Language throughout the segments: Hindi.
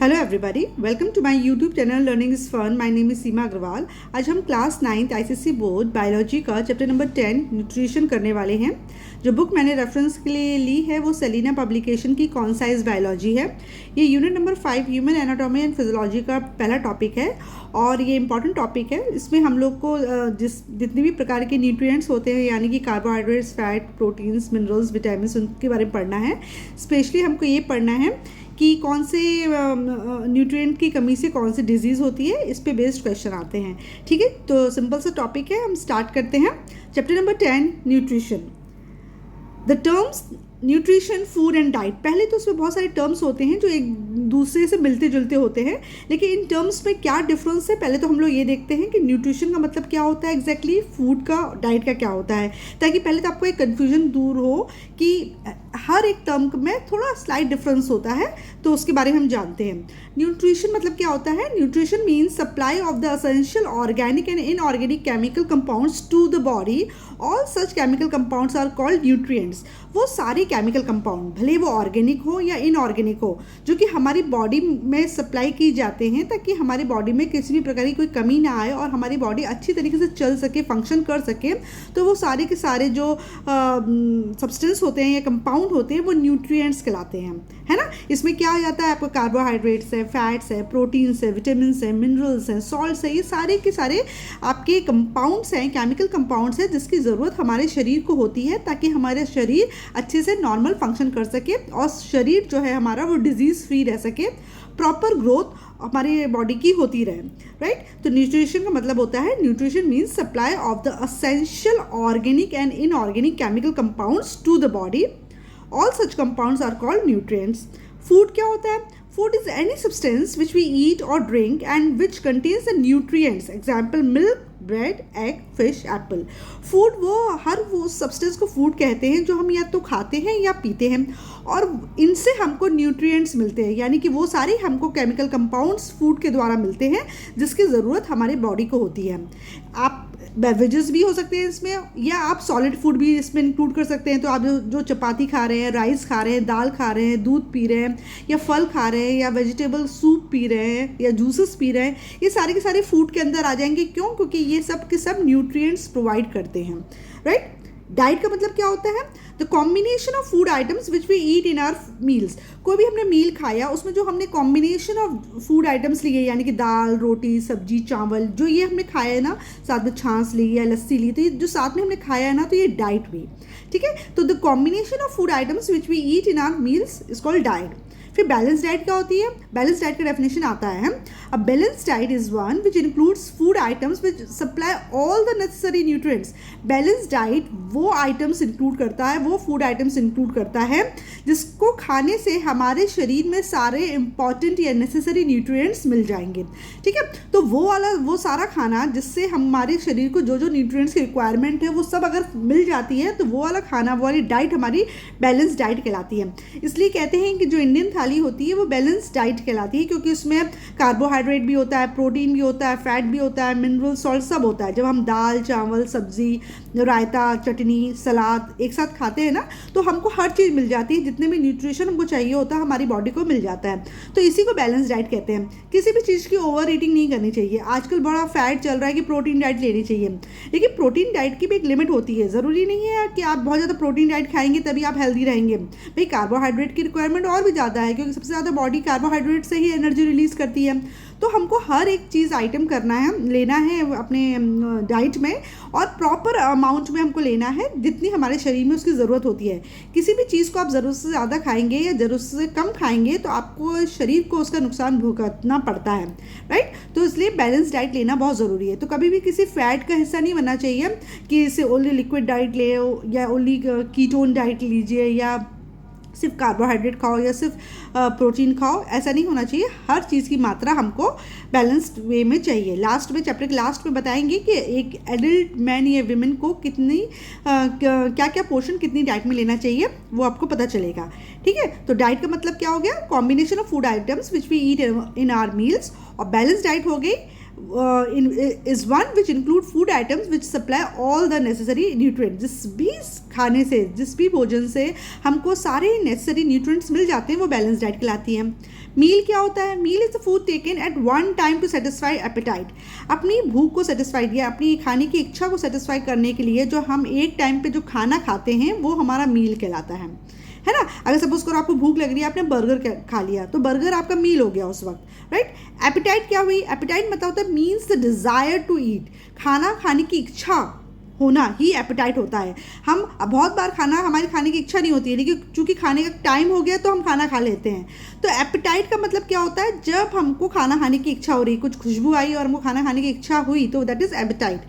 Hello everybody, welcome to my YouTube channel learning is fun. My name is Seema Agarwal. आज हम class 9th ICSE board biology का चैप्टर नंबर 10 न्यूट्रिशन करने वाले हैं। जो बुक मैंने रेफरेंस के लिए ली है वो सेलिना पब्लिकेशन की कॉन्साइज बायोलॉजी है। ये unit number 5 human anatomy and physiology का पहला टॉपिक है और ये इंपॉर्टेंट टॉपिक है। इसमें हम लोग को जितने भी प्रकार के न्यूट्रिएंट्स होते हैं यानी कि carbohydrates, fat, proteins, minerals, vitamins, उनके बारे में पढ़ना है। स्पेशली हमको ये पढ़ना है कि कौन से न्यूट्रिएंट की कमी से कौन सी डिजीज़ होती है, इस पे बेस्ड क्वेश्चन आते हैं। ठीक है, तो सिंपल सा टॉपिक है, हम स्टार्ट करते हैं। Chapter number 10 nutrition. The terms nutrition, food and diet. पहले तो उसमें बहुत सारे टर्म्स होते हैं जो एक दूसरे से मिलते जुलते होते हैं, लेकिन इन टर्म्स में क्या डिफरेंस है पहले तो हम लोग ये देखते हैं कि न्यूट्रिशन का मतलब क्या होता है एग्जैक्टली, फूड का, डाइट का क्या होता है, ताकि पहले तो आपको एक कन्फ्यूजन दूर हो कि हर एक टर्म में थोड़ा स्लाइट डिफरेंस होता है, तो उसके बारे में हम जानते हैं। न्यूट्रिशन मतलब क्या होता है? Nutrition means supply of the essential organic and inorganic chemical compounds to the body. All such chemical compounds are called nutrients. वो सारे केमिकल कंपाउंड, भले वो ऑर्गेनिक हो या इनऑर्गेनिक हो, जो कि हमारी बॉडी में सप्लाई की जाते हैं ताकि हमारी बॉडी में किसी भी प्रकार की कोई कमी ना आए और हमारी बॉडी अच्छी तरीके से चल सके, फंक्शन कर सके, तो वो सारे के सारे जो सब्सटेंस होते हैं या कंपाउंड होते हैं वो न्यूट्रिएंट्स कहलाते हैं, है ना। इसमें क्या आ जाता है? आपको कार्बोहाइड्रेट्स है, फैट्स है, प्रोटीन्स है, विटामिन्स है, मिनरल्स हैं, सॉल्ट्स है, ये सारे के सारे आपके कंपाउंड्स हैं, केमिकल कंपाउंड्स हैं जिसकी ज़रूरत हमारे शरीर को होती है ताकि हमारे शरीर अच्छे से नॉर्मल फंक्शन कर सके और शरीर जो है हमारा वो डिजीज़ फ्री रह सके, प्रॉपर ग्रोथ हमारी बॉडी की होती रहे, राइट। तो न्यूट्रिशन का मतलब होता है, nutrition means supply of the essential organic and inorganic chemical compounds to the body. All such compounds are called nutrients. Food क्या होता है? Food is any substance which we eat or drink and which contains the nutrients. Example, milk, bread, egg, fish, Apple. Food वो सब्सटेंस को फूड कहते हैं जो हम या तो खाते हैं या पीते हैं और इनसे हमको न्यूट्रिएंट्स मिलते हैं, यानी कि वो सारे हमको केमिकल कंपाउंड्स फूड के द्वारा मिलते हैं जिसकी ज़रूरत हमारी बॉडी को होती है। आप बेवरेजेस भी हो सकते हैं इसमें, या आप सॉलिड फूड भी इसमें इंक्लूड कर सकते हैं। तो आप जो चपाती खा रहे हैं, राइस खा रहे हैं, दाल खा रहे हैं, दूध पी रहे हैं, या फल खा रहे हैं, या वेजिटेबल सूप पी रहे हैं, या जूसेस पी रहे हैं, ये सारे के सारे फूड के अंदर आ जाएंगे। क्यों? क्योंकि ये सब के सब न्यूट्रिएंट्स प्रोवाइड करते हैं, राइट। डाइट का मतलब क्या होता है? The combination of food items which we eat in our meals. कोई भी हमने मील खाया, उसमें जो हमने कॉम्बिनेशन ऑफ फूड आइटम्स लिए, यानी कि दाल, रोटी, सब्जी, चावल, जो ये हमने खाया है ना, साथ में छाछ ली या लस्सी ली, तो ये जो साथ में हमने खाया है ना, तो ये डाइट हुई, ठीक है। तो the combination of food items which we eat in our meals is called diet. फिर बैलेंस डाइट क्या होती है? बैलेंस डाइट का डेफिनेशन आता है, a balance diet is one which includes food items which supply all the necessary nutrients. Balance diet वो आइटम्स इंक्लूड करता है, वो फूड आइटम्स इंक्लूड करता है जिसको खाने से हमारे शरीर में सारे इंपॉर्टेंट या नेसेसरी न्यूट्रिएंट्स मिल जाएंगे, ठीक है। तो वो सारा खाना जिससे हमारे शरीर को जो न्यूट्रिएंट्स की रिक्वायरमेंट है वो सब अगर मिल जाती है, तो वो वाला खाना, वो वाली डाइट हमारी बैलेंस डाइट कहलाती है। इसलिए कहते हैं कि जो इंडियन थाली होती है वो बैलेंस डाइट कहलाती है, क्योंकि उसमें कार्बोहाइड्रेट भी होता है, प्रोटीन भी होता है, फैट भी होता है, मिनरल, सॉल्ट सब होता है। जब हम दाल, चावल, सब्जी, रायता, चटनी, सलाद एक साथ खाते हैं ना, तो हमको हर चीज़ मिल जाती है, जितने भी न्यूट्रिशन हमको चाहिए होता है हमारी बॉडी को मिल जाता है। तो इसी को बैलेंस डाइट कहते हैं। किसी भी चीज़ की ओवर ईटिंग नहीं करनी चाहिए। आजकल बड़ा फैट चल रहा है कि प्रोटीन डाइट लेनी चाहिए, लेकिन प्रोटीन डाइट की भी एक लिमिट होती है। ज़रूरी नहीं है कि आप बहुत ज़्यादा प्रोटीन डाइट खाएंगे तभी आप हेल्दी रहेंगे। भाई, कार्बोहाइड्रेट की रिक्वायरमेंट और भी ज़्यादा है, क्योंकि सबसे ज़्यादा बॉडी कार्बोहाइड्रेट से ही एनर्जी रिलीज़ करती है। तो हमको हर एक चीज़ आइटम करना है, लेना है अपने डाइट में, और प्रॉपर अमाउंट में हमको लेना है जितनी हमारे शरीर में उसकी ज़रूरत होती है। किसी भी चीज़ को आप ज़रूरत से ज़्यादा खाएंगे या ज़रूरत से कम खाएंगे तो आपको शरीर को उसका नुकसान भुगतना पड़ता है, राइट। तो इसलिए बैलेंस डाइट लेना बहुत ज़रूरी है। तो कभी भी किसी फैट का हिस्सा नहीं बनना चाहिए कि इसे ओनली लिक्विड डाइट ले या ओनली कीटोन डाइट लीजिए या सिर्फ कार्बोहाइड्रेट खाओ या सिर्फ प्रोटीन खाओ, ऐसा नहीं होना चाहिए। हर चीज़ की मात्रा हमको बैलेंस्ड वे में चाहिए। लास्ट में, चैप्टर के लास्ट में बताएंगे कि एक एडल्ट मैन या विमेन को कितनी क्या क्या पोर्शन कितनी डाइट में लेना चाहिए, वो आपको पता चलेगा, ठीक है। तो डाइट का मतलब क्या हो गया? Combination of food items which we eat in our meals. और बैलेंस डाइट हो गई is one which include food items which supply all the necessary nutrients। जिस भी खाने से, जिस भी भोजन से हमको सारे नेसेसरी न्यूट्रिएंट्स मिल जाते हैं वो बैलेंस डाइट कहलाती है। मील क्या होता है? Meal is the food taken at one time to satisfy appetite. अपनी भूख को सेटिस्फाई या अपनी खाने की इच्छा को सेटिस्फाई करने के लिए जो हम एक टाइम पे जो खाना खाते हैं वो हमारा मील कहलाता है ना। अगर सपोज करो आपको भूख लग रही है, आपने बर्गर खा लिया तो बर्गर आपका मील हो गया उस वक्त, राइट। एपेटाइट क्या हुई? एपेटाइट मतलब होता है means the desire to eat, खाना खाने की इच्छा होना ही एपेटाइट होता है। हम बहुत बार हमारी खाने की इच्छा नहीं होती है, लेकिन चूंकि खाने का टाइम हो गया तो हम खाना खा लेते हैं। तो एपेटाइट का मतलब क्या होता है? जब हमको खाना खाने की इच्छा हो रही, कुछ खुशबू आई और हमको खाना खाने की इच्छा हुई, तो दैट इज़ एपेटाइट,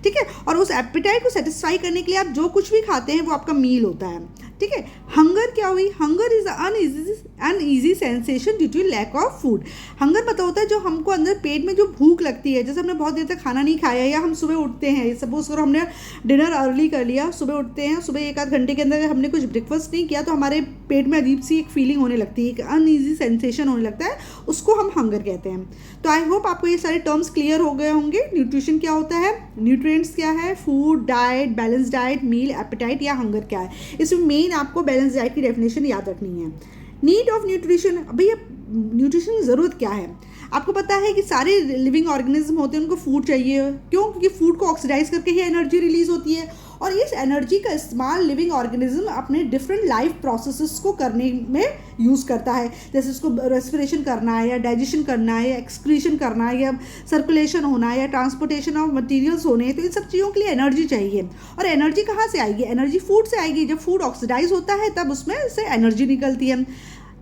ठीक है। और उस एपेटाइट को सेटिस्फाई करने के लिए आप जो कुछ भी खाते हैं वो आपका मील होता है, ठीक है। हंगर क्या हुई? Hunger is uneasy sensation due to lack of food. Hunger मतलब होता है जो हमको अंदर पेट में जो भूख लगती है, जैसे हमने बहुत देर तक खाना नहीं खाया या हम सुबह उठते हैं, सपोज करो हमने डिनर अर्ली कर लिया, सुबह उठते हैं, सुबह एक आध घंटे के अंदर हमने कुछ ब्रेकफास्ट नहीं किया तो हमारे पेट में अजीब सी एक फीलिंग होने लगती है, एक अनईजी सेंसेशन होने लगता है, उसको हम हंगर कहते हैं। तो आई होप आपको ये सारे टर्म्स क्लियर हो गए होंगे। न्यूट्रिशन क्या होता है, न्यूट्रिएंट्स क्या है, फूड, डाइट, बैलेंस डाइट, मील, एपेटाइट या हंगर क्या है। इसमें मेन आपको बैलेंस डाइट की डेफिनेशन याद रखनी है। नीड ऑफ न्यूट्रिशन, भैया न्यूट्रिशन की ज़रूरत क्या है? आपको पता है कि सारे लिविंग ऑर्गेनिज्म होते हैं उनको फूड चाहिए, क्यों? क्योंकि फूड को ऑक्सीडाइज करके ही एनर्जी रिलीज होती है, और इस एनर्जी का इस्तेमाल लिविंग ऑर्गेनिज्म अपने डिफरेंट लाइफ प्रोसेसेस को करने में यूज़ करता है। जैसे उसको रेस्पिरेशन करना है, या डाइजेशन करना है, या एक्सक्रीशन करना है, या सर्कुलेशन होना है, या ट्रांसपोर्टेशन ऑफ मटेरियल्स होने हैं। तो इन सब चीज़ों के लिए एनर्जी चाहिए। और एनर्जी कहाँ से आएगी? एनर्जी फूड से आएगी। जब फूड ऑक्सीडाइज होता है तब उसमें से एनर्जी निकलती है।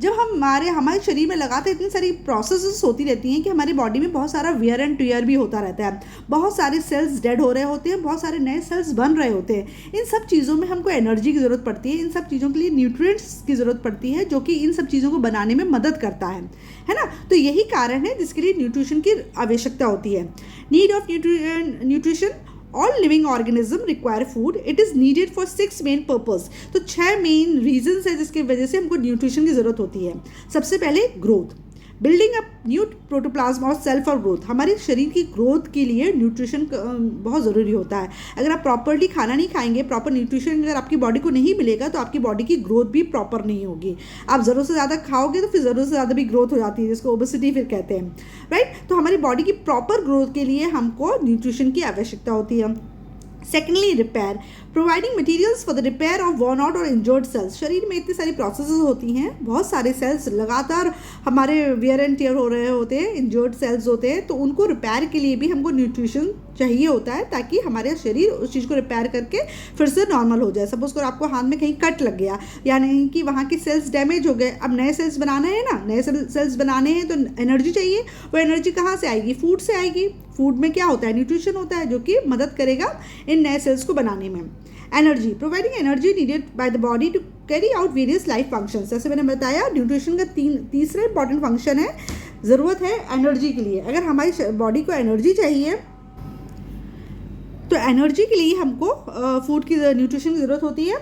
जब हमारे शरीर में लगातार इतनी सारी प्रोसेसेस होती रहती हैं कि हमारी बॉडी में बहुत सारा वियर एंड टियर भी होता रहता है, बहुत सारे सेल्स डेड हो रहे होते हैं, बहुत सारे नए सेल्स बन रहे होते हैं। इन सब चीज़ों में हमको एनर्जी की ज़रूरत पड़ती है, इन सब चीज़ों के लिए न्यूट्रिएंट्स की ज़रूरत पड़ती है, जो कि इन सब चीज़ों को बनाने में मदद करता है ना। तो यही कारण है जिसके लिए न्यूट्रिशन की आवश्यकता होती है। Need of nutrition, all living organism require food, it is needed for 6 main purpose. तो 6 मेन रीजन्स है जिसकी वजह से हमको न्यूट्रिशन की ज़रूरत होती है। सबसे पहले growth, building up new protoplasm और सेल फॉर ग्रोथ। हमारे शरीर की ग्रोथ के लिए न्यूट्रिशन बहुत ज़रूरी होता है। अगर आप प्रॉपरली खाना नहीं खाएंगे, प्रॉपर न्यूट्रिशन अगर आपकी बॉडी को नहीं मिलेगा तो आपकी बॉडी की ग्रोथ भी प्रॉपर नहीं होगी। आप ज़रूरत से ज़्यादा खाओगे तो फिर ज़रूरत से ज़्यादा भी ग्रोथ हो जाती है, जिसको ओबेसिटी फिर कहते हैं, राइट। तो हमारी बॉडी की प्रॉपर ग्रोथ के लिए हमको न्यूट्रिशन की आवश्यकता होती है। Secondly repair, providing materials for the repair of worn out और इंजर्ड सेल्स। शरीर में इतनी सारी प्रोसेसेस होती हैं, बहुत सारे सेल्स लगातार हमारे वियर एंड टियर हो रहे होते हैं, इंजर्ड सेल्स होते हैं, तो उनको रिपेयर के लिए भी हमको न्यूट्रिशन चाहिए होता है, ताकि हमारे शरीर उस चीज़ को रिपेयर करके फिर से नॉर्मल हो जाए। सपोज करो आपको हाथ में कहीं कट लग गया, यानी कि वहाँ के सेल्स डैमेज हो गए, अब नए सेल्स बनाना है ना, नए सेल्स बनाने हैं तो एनर्जी चाहिए। वो एनर्जी कहाँ से आएगी? फूड से आएगी। फूड में क्या होता है? न्यूट्रिशन होता है, जो कि मदद करेगा इन नए सेल्स को बनाने में। Energy, providing energy needed by the body to carry out various life functions. जैसे मैंने बताया, न्यूट्रिशन का तीसरा इंपॉर्टेंट फंक्शन है, ज़रूरत है एनर्जी के लिए। अगर हमारी बॉडी को एनर्जी चाहिए तो एनर्जी के लिए हमको फूड की न्यूट्रिशन की ज़रूरत होती है।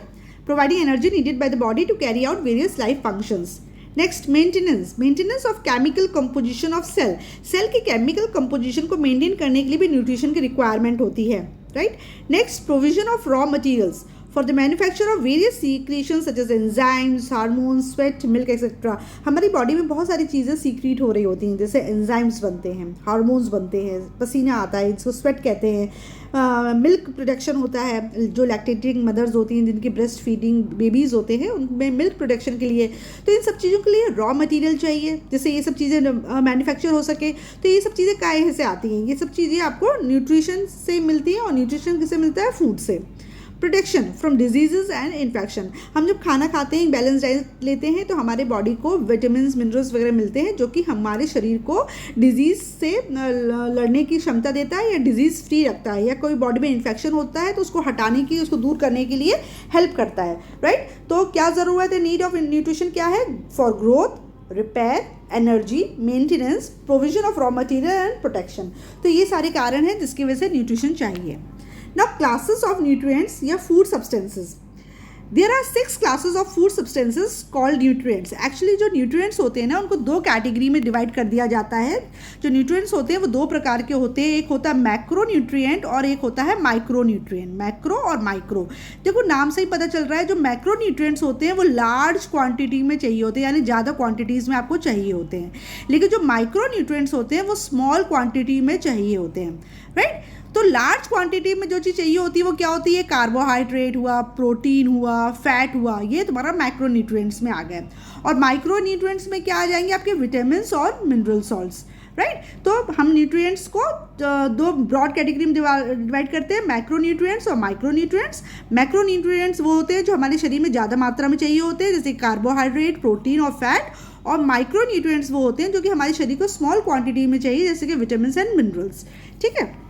Providing energy needed by the body to carry out various life functions. Next, maintenance of chemical composition of cell. Cell की केमिकल कंपोजिशन को मेंटेन करने के लिए भी न्यूट्रिशन की रिक्वायरमेंट होती है, right. Next, provision of raw materials for the manufacture of various secretion such as enzymes, hormones, sweat, milk etcetera. हमारी बॉडी में बहुत सारी चीज़ें सीक्रेट हो रही होती हैं, जैसे एंजाइम्स बनते हैं, हार्मोन्स बनते हैं, पसीना आता है, इसको स्वेट कहते हैं, मिल्क प्रोडक्शन होता है, जो लैक्टेटिंग मदर्स होती हैं, जिनकी ब्रेस्ट फीडिंग बेबीज़ होते हैं, उनमें मिल्क प्रोडक्शन के लिए। तो इन सब चीज़ों के लिए रॉ मटेरियल चाहिए, जिससे ये सब चीज़ें मैन्युफैक्चर हो सके। तो ये सब चीज़ें काहे से आती हैं? ये सब चीज़ें आपको न्यूट्रिशन से मिलती हैं, और न्यूट्रिशन किससे मिलता है? फूड से। Protection from diseases and infection. हम जब खाना खाते हैं, बैलेंस डाइट लेते हैं, तो हमारे बॉडी को विटामिन मिनरल्स वगैरह मिलते हैं, जो कि हमारे शरीर को डिजीज़ से लड़ने की क्षमता देता है, या डिजीज़ फ्री रखता है, या कोई बॉडी में इन्फेक्शन होता है तो उसको हटाने की, उसको दूर करने के लिए हेल्प करता है, राइट। तो क्या ज़रूरत है? नीड ऑफ न्यूट्रिशन क्या है? For growth, repair, energy, maintenance, provision of raw material and protection. तो ये सारे कारण हैं जिसकी वजह से न्यूट्रिशन चाहिए। Now, classes of nutrients या food substances. There are 6 classes of food substances called nutrients. Actually जो न्यूट्रिएंट्स होते हैं ना उनको दो कैटेगरी में डिवाइड कर दिया जाता है। जो न्यूट्रिएंट्स होते हैं वो दो प्रकार के होते हैं, एक होता है मैक्रो न्यूट्रिएंट और एक होता है माइक्रो न्यूट्रिएंट। मैक्रो और माइक्रो, देखो नाम से ही पता चल रहा है, जो मैक्रो न्यूट्रिएंट्स होते हैं वो लार्ज क्वांटिटी में चाहिए होते हैं, यानी ज़्यादा क्वांटिटीज़ में आपको चाहिए होते हैं। लेकिन जो माइक्रो न्यूट्रिएंट्स होते हैं वो स्मॉल क्वांटिटी में चाहिए होते हैं, राइट। तो लार्ज क्वांटिटी में जो चीज़ चाहिए होती है वो क्या होती है, कार्बोहाइड्रेट हुआ, प्रोटीन हुआ, फैट हुआ, ये तुम्हारा मैक्रो न्यूट्रिएंट्स में आ गए। और माइक्रो न्यूट्रिएंट्स में क्या आ जाएंगे, आपके विटामिन और मिनरल सॉल्ट्स, राइट। तो हम न्यूट्रिएंट्स को दो ब्रॉड कैटेगरी में डिवाइड करते हैं, मैक्रो न्यूट्रिएंट्स और माइक्रो न्यूट्रिएंट्स। मैक्रो न्यूट्रिएंट्स वो होते हैं जो हमारे शरीर में ज़्यादा मात्रा में चाहिए होते हैं, जैसे कार्बोहाइड्रेट, प्रोटीन और फैट। और माइक्रो न्यूट्रिएंट्स वो होते हैं जो कि हमारे शरीर को स्मॉल क्वांटिटी में चाहिए, जैसे कि विटामिन एंड मिनरल्स, ठीक है।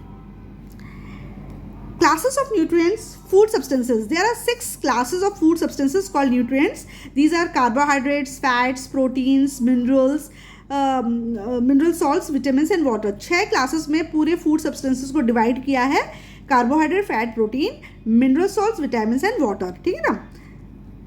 Classes of nutrients, food substances. There are 6 classes of food substances called nutrients. These are carbohydrates, fats, proteins, minerals, mineral salts, vitamins and water. 6 classes में पूरे food substances को divide किया है, carbohydrate, fat, protein, mineral salts, vitamin and water, ठीक है ना।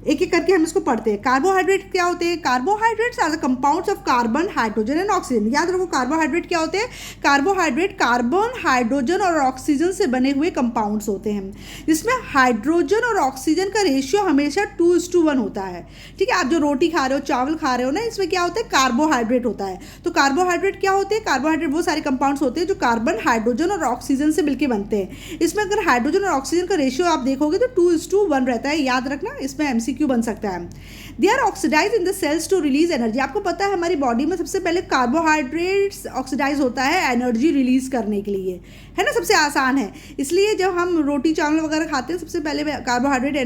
एक एक करके हम इसको पढ़ते हैं। कार्बोहाइड्रेट क्या होते हैं, carbohydrates are the compounds of carbon, hydrogen and oxygen. याद रखो कार्बोहाइड्रेट क्या होते हैं, कार्बोहाइड्रेट कार्बन, हाइड्रोजन और ऑक्सीजन से बने हुए कंपाउंड्स होते हैं, जिसमें हाइड्रोजन और ऑक्सीजन का रेशियो हमेशा 2:1 होता है, ठीक है। आप जो रोटी खा रहे हो, चावल खा रहे हो ना, इसमें क्या होता है, कार्बोहाइड्रेट होता है। तो कार्बोहाइड्रेट क्या होते हैं, कार्बोहाइड्रेट वो सारे कंपाउंड्स होते हैं जो कार्बन, हाइड्रोजन और ऑक्सीजन से मिलकर बनते हैं। इसमें अगर हाइड्रोजन और ऑक्सीजन का रेशियो आप देखोगे तो 2:1 रहता है, याद रखना, इसमें MCQ बन सकता है। They are oxidise in the cells to release energy. आपको पता है हमारी बॉडी में सबसे पहले कार्बोहाइड्रेट्स ऑक्सीडाइज होता है एनर्जी रिलीज करने के लिए, है ना, सबसे आसान है। इसलिए जब हम रोटी चावल वगैरह खाते हैं सबसे पहले कार्बोहाइड्रेट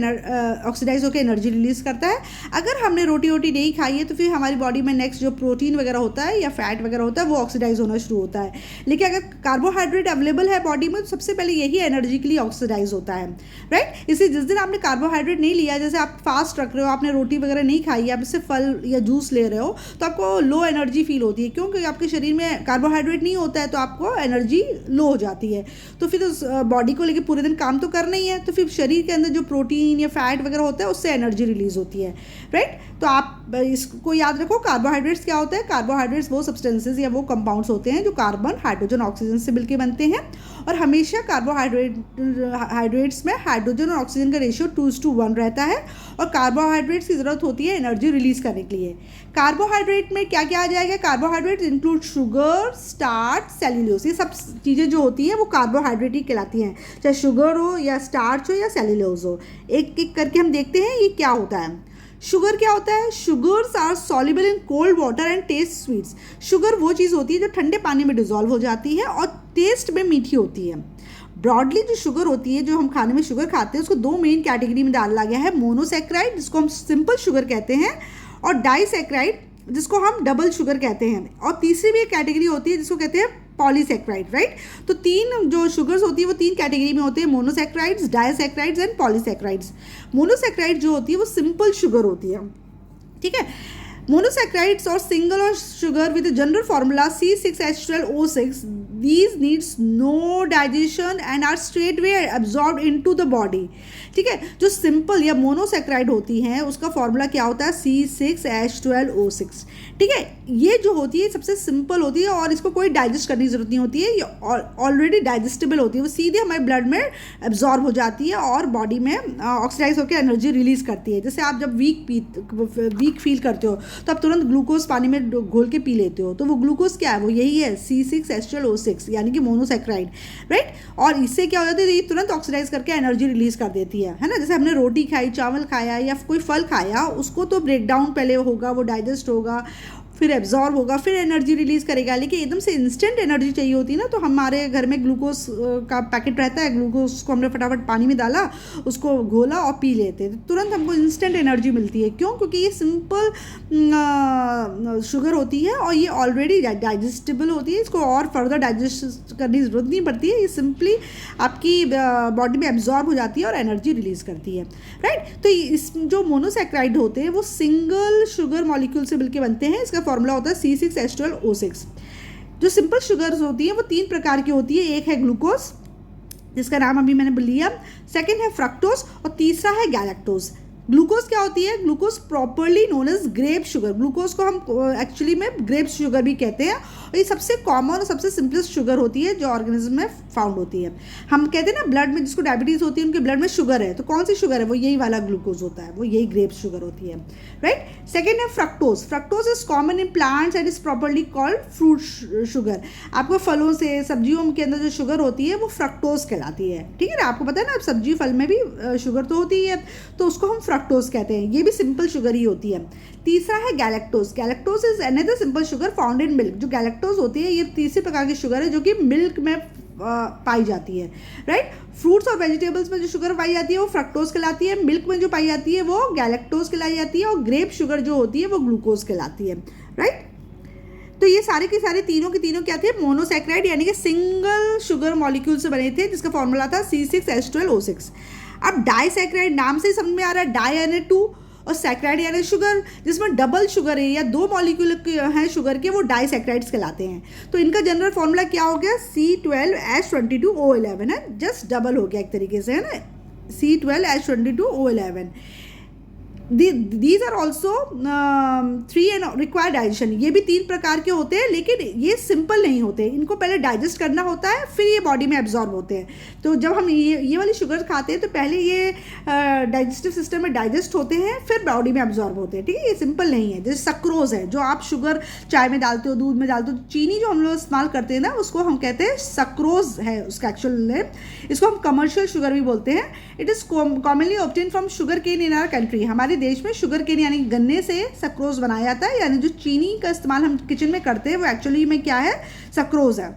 ऑक्सीडाइज होकर एनर्जी रिलीज करता है। अगर हमने रोटी नहीं खाई है तो फिर हमारी बॉडी में नेक्स्ट जो प्रोटीन वगैरह होता है या फैट वगैरह होता है वो ऑक्सीडाइज होना शुरू होता है। लेकिन अगर कार्बोहाइड्रेट अवेलेबल है बॉडी में तो सबसे पहले यही एनर्जी के लिए ऑक्सीडाइज होता है, राइट। इसलिए जिस दिन आपने कार्बोहाइड्रेट नहीं लिया, जैसे आप फास्ट रख रहे हो, आपने रोटी वगैरह नहीं खाई, आप इससे फल या जूस ले रहे हो, तो आपको लो एनर्जी फील होती है, क्योंकि आपके शरीर में कार्बोहाइड्रेट नहीं होता है तो आपको एनर्जी लो हो जाती है। तो फिर उस बॉडी को लेके पूरे दिन काम तो करना ही है, तो फिर शरीर के अंदर जो प्रोटीन या फैट वगैरह होता है उससे एनर्जी रिलीज होती है, राइट। तो आप इसको याद रखो, कार्बोहाइड्रेट्स क्या होता है, कार्बोहाइड्रेट्स वो सब्सटेंसेस या वो कंपाउंड्स होते हैं जो कार्बन, हाइड्रोजन, ऑक्सीजन से मिलकर बनते हैं। और हमेशा कार्बोहाइड्रेट्स में हाइड्रोजन और ऑक्सीजन का रेशियो 2:1 रहता है। और कार्बोहाइड्रेट्स की ज़रूरत होती है एनर्जी रिलीज करने के लिए। कार्बोहाइड्रेट में क्या क्या आ जाएगा, carbohydrate include sugar, starch, cellulose. ये सब चीज़ें जो होती हैं वो कार्बोहाइड्रेट ही कहलाती हैं, चाहे शुगर हो या स्टार्च हो या सेल्यूलोज हो। एक एक करके हम देखते हैं ये क्या होता है। शुगर क्या होता है, sugars are soluble in cold water and taste sweets. Sugar वो चीज़ होती है जो ठंडे पानी में डिजॉल्व हो जाती है और टेस्ट में मीठी होती है। ब्रॉडली जो शुगर होती है, जो हम खाने में शुगर खाते हैं, उसको दो मेन कैटेगरी में डाला गया है, मोनोसैक्राइड जिसको हम सिंपल शुगर कहते हैं, और डाइसैक्राइड जिसको हम डबल शुगर कहते हैं, और तीसरी भी एक कैटेगरी होती है जिसको कहते हैं पॉलीसैक्राइड, राइट। तो तीन जो शुगर्स होती है वो तीन कैटेगरी में होते हैं, मोनोसैक्राइड्स, डाइसैक्राइड्स एंड पॉलीसैक्राइड्स। मोनोसैक्राइड जो होती है वो सिंपल शुगर होती है, ठीक है। मोनोसैक्राइड्स और single sugar with general formula C6H12O6, these needs no digestion and are straightway absorbed into the body, ठीक है। जो सिंपल या मोनोसैक्राइड होती हैं उसका फॉर्मूला क्या होता है, C6H12O6, ठीक है। ये जो होती है सबसे सिंपल होती है और इसको कोई डाइजेस्ट करने की जरूरत नहीं होती है, ये ऑलरेडी डाइजेस्टेबल होती है, वो सीधे हमारे ब्लड में एब्जॉर्ब हो जाती है और बॉडी में ऑक्सीडाइज होकर एनर्जी रिलीज करती है। जैसे आप जब वीक फील करते हो तो आप तुरंत ग्लूकोज पानी में घोल के पी लेते हो, तो वो ग्लूकोज क्या है, वो यही है C6H12O6, यानी कि मोनोसैक्राइड, राइट। और इससे क्या हो जाता है, ये तुरंत ऑक्सीडाइज करके एनर्जी रिलीज कर देती है ना। जैसे हमने रोटी खाई, चावल खाया या कोई फल खाया, उसको तो ब्रेक डाउन पहले होगा, वो डाइजेस्ट होगा, फिर एब्जॉर्ब होगा, फिर एनर्जी रिलीज करेगा। लेकिन एकदम से इंस्टेंट एनर्जी चाहिए होती है ना, तो हमारे घर में ग्लूकोज का पैकेट रहता है, ग्लूकोज को हमने फटाफट पानी में डाला, उसको घोला और पी लेते हैं, तो तुरंत हमको इंस्टेंट एनर्जी मिलती है। क्यों, क्योंकि ये सिंपल शुगर होती है और ये ऑलरेडी डाइजेस्टेबल होती है, इसको और फर्दर डाइजेस्ट करने की ज़रूरत नहीं पड़ती है, ये सिंपली आपकी बॉडी में एब्जॉर्ब हो जाती है और एनर्जी रिलीज करती है, राइट। तो इस जो मोनोसैक्राइड होते हैं वो सिंगल शुगर मॉलिक्यूल से मिलकर बनते हैं, इसका फॉर्मूला होता है C6H12O6। जो सिंपल शुगर्स होती हैं वो तीन प्रकार की होती है, एक है ग्लूकोज जिसका नाम अभी मैंने लिया, सेकंड है फ्रक्टोज और तीसरा है गैलेक्टोज। ग्लूकोज क्या होती है? Glucose properly known as grape sugar. Glucose को हम एक्चुअली में ग्रेप शुगर भी कहते हैं और ये सबसे कॉमन और सबसे सिंपलेस्ट शुगर होती है जो ऑर्गेनिज्म में फाउंड होती है। हम कहते हैं ना ब्लड में जिसको डायबिटीज़ होती है उनके ब्लड में शुगर है, तो कौन सी शुगर है? वो यही वाला ग्लूकोज होता है, वो यही ग्रेप शुगर होती है, राइट। सेकेंड है fructose. Fructose is common in plants and is properly called fruit sugar. आपको फलों से सब्जियों के अंदर जो शुगर होती है वो फ्रक्टोज कहलाती है, ठीक है ना। आपको पता है ना सब्जी फल में भी शुगर तो होती है, तो उसको हम फ्रक्टोज कहते हैं। ये भी सिंपल शुगर ही होती है। तीसरा है galactose. Galactose is another simple sugar found in milk. जो गैलेक्टोज होती है ये तीसरे प्रकार की शुगर है जो कि मिल्क में पाई जाती है, राइट। फ्रूट्स और वेजिटेबल्स में जो शुगर पाई जाती है वो फ्रक्टोज कहलाती है, मिल्क में जो पाई जाती है वो गैलेक्टोज कहलाई जाती है और ग्रेप शुगर जो होती है वो ग्लूकोज कहलाती है, राइट। तो ये सारे के सारे तीनों के तीनों क्या थे? मोनोसैक्राइड यानी कि सिंगल शुगर मॉलिक्यूल से बने थे जिसका फॉर्मूला था C6H12O6। अब डाइसैक्राइड नाम से ही समझ में आ रहा है, डाई यानी 2 और सैक्राइड यानी शुगर, जिसमें डबल शुगर है या 2 मॉलिक्यूल हैं शुगर के, वो डाइसैक्राइड्स कहलाते हैं। तो इनका जनरल फॉर्मूला क्या हो गया? C12H22O11 है, जस्ट डबल हो गया एक तरीके से, है ना, C12H22O11। These are also 3 and required digestion. ये भी 3 प्रकार के होते हैं लेकिन ये सिंपल नहीं होते, इनको पहले डाइजेस्ट करना होता है फिर ये बॉडी में एब्जॉर्ब होते हैं। तो जब हम ये वाली शुगर खाते हैं तो पहले ये डाइजेस्टिव सिस्टम में डाइजेस्ट होते हैं फिर बॉडी में एब्जॉर्ब होते हैं, ठीक है। ये सिंपल नहीं है। जैसे सक्रोज है जो आप शुगर चाय में डालते हो, दूध में डालते हो, चीनी जो हम लोग इस्तेमाल करते हैं ना उसको हम कहते हैं सक्रोज है उसका एक्चुअल नेम। इसको हम कमर्शियल शुगर भी बोलते हैं। It is commonly obtain from sugar cane in our country. हमारे देश में शुगर केन यानी गन्ने से सक्रोज बनाया जाता है, यानी जो चीनी का इस्तेमाल हम किचन में करते हैं वो एक्चुअली में क्या है? सक्रोज है।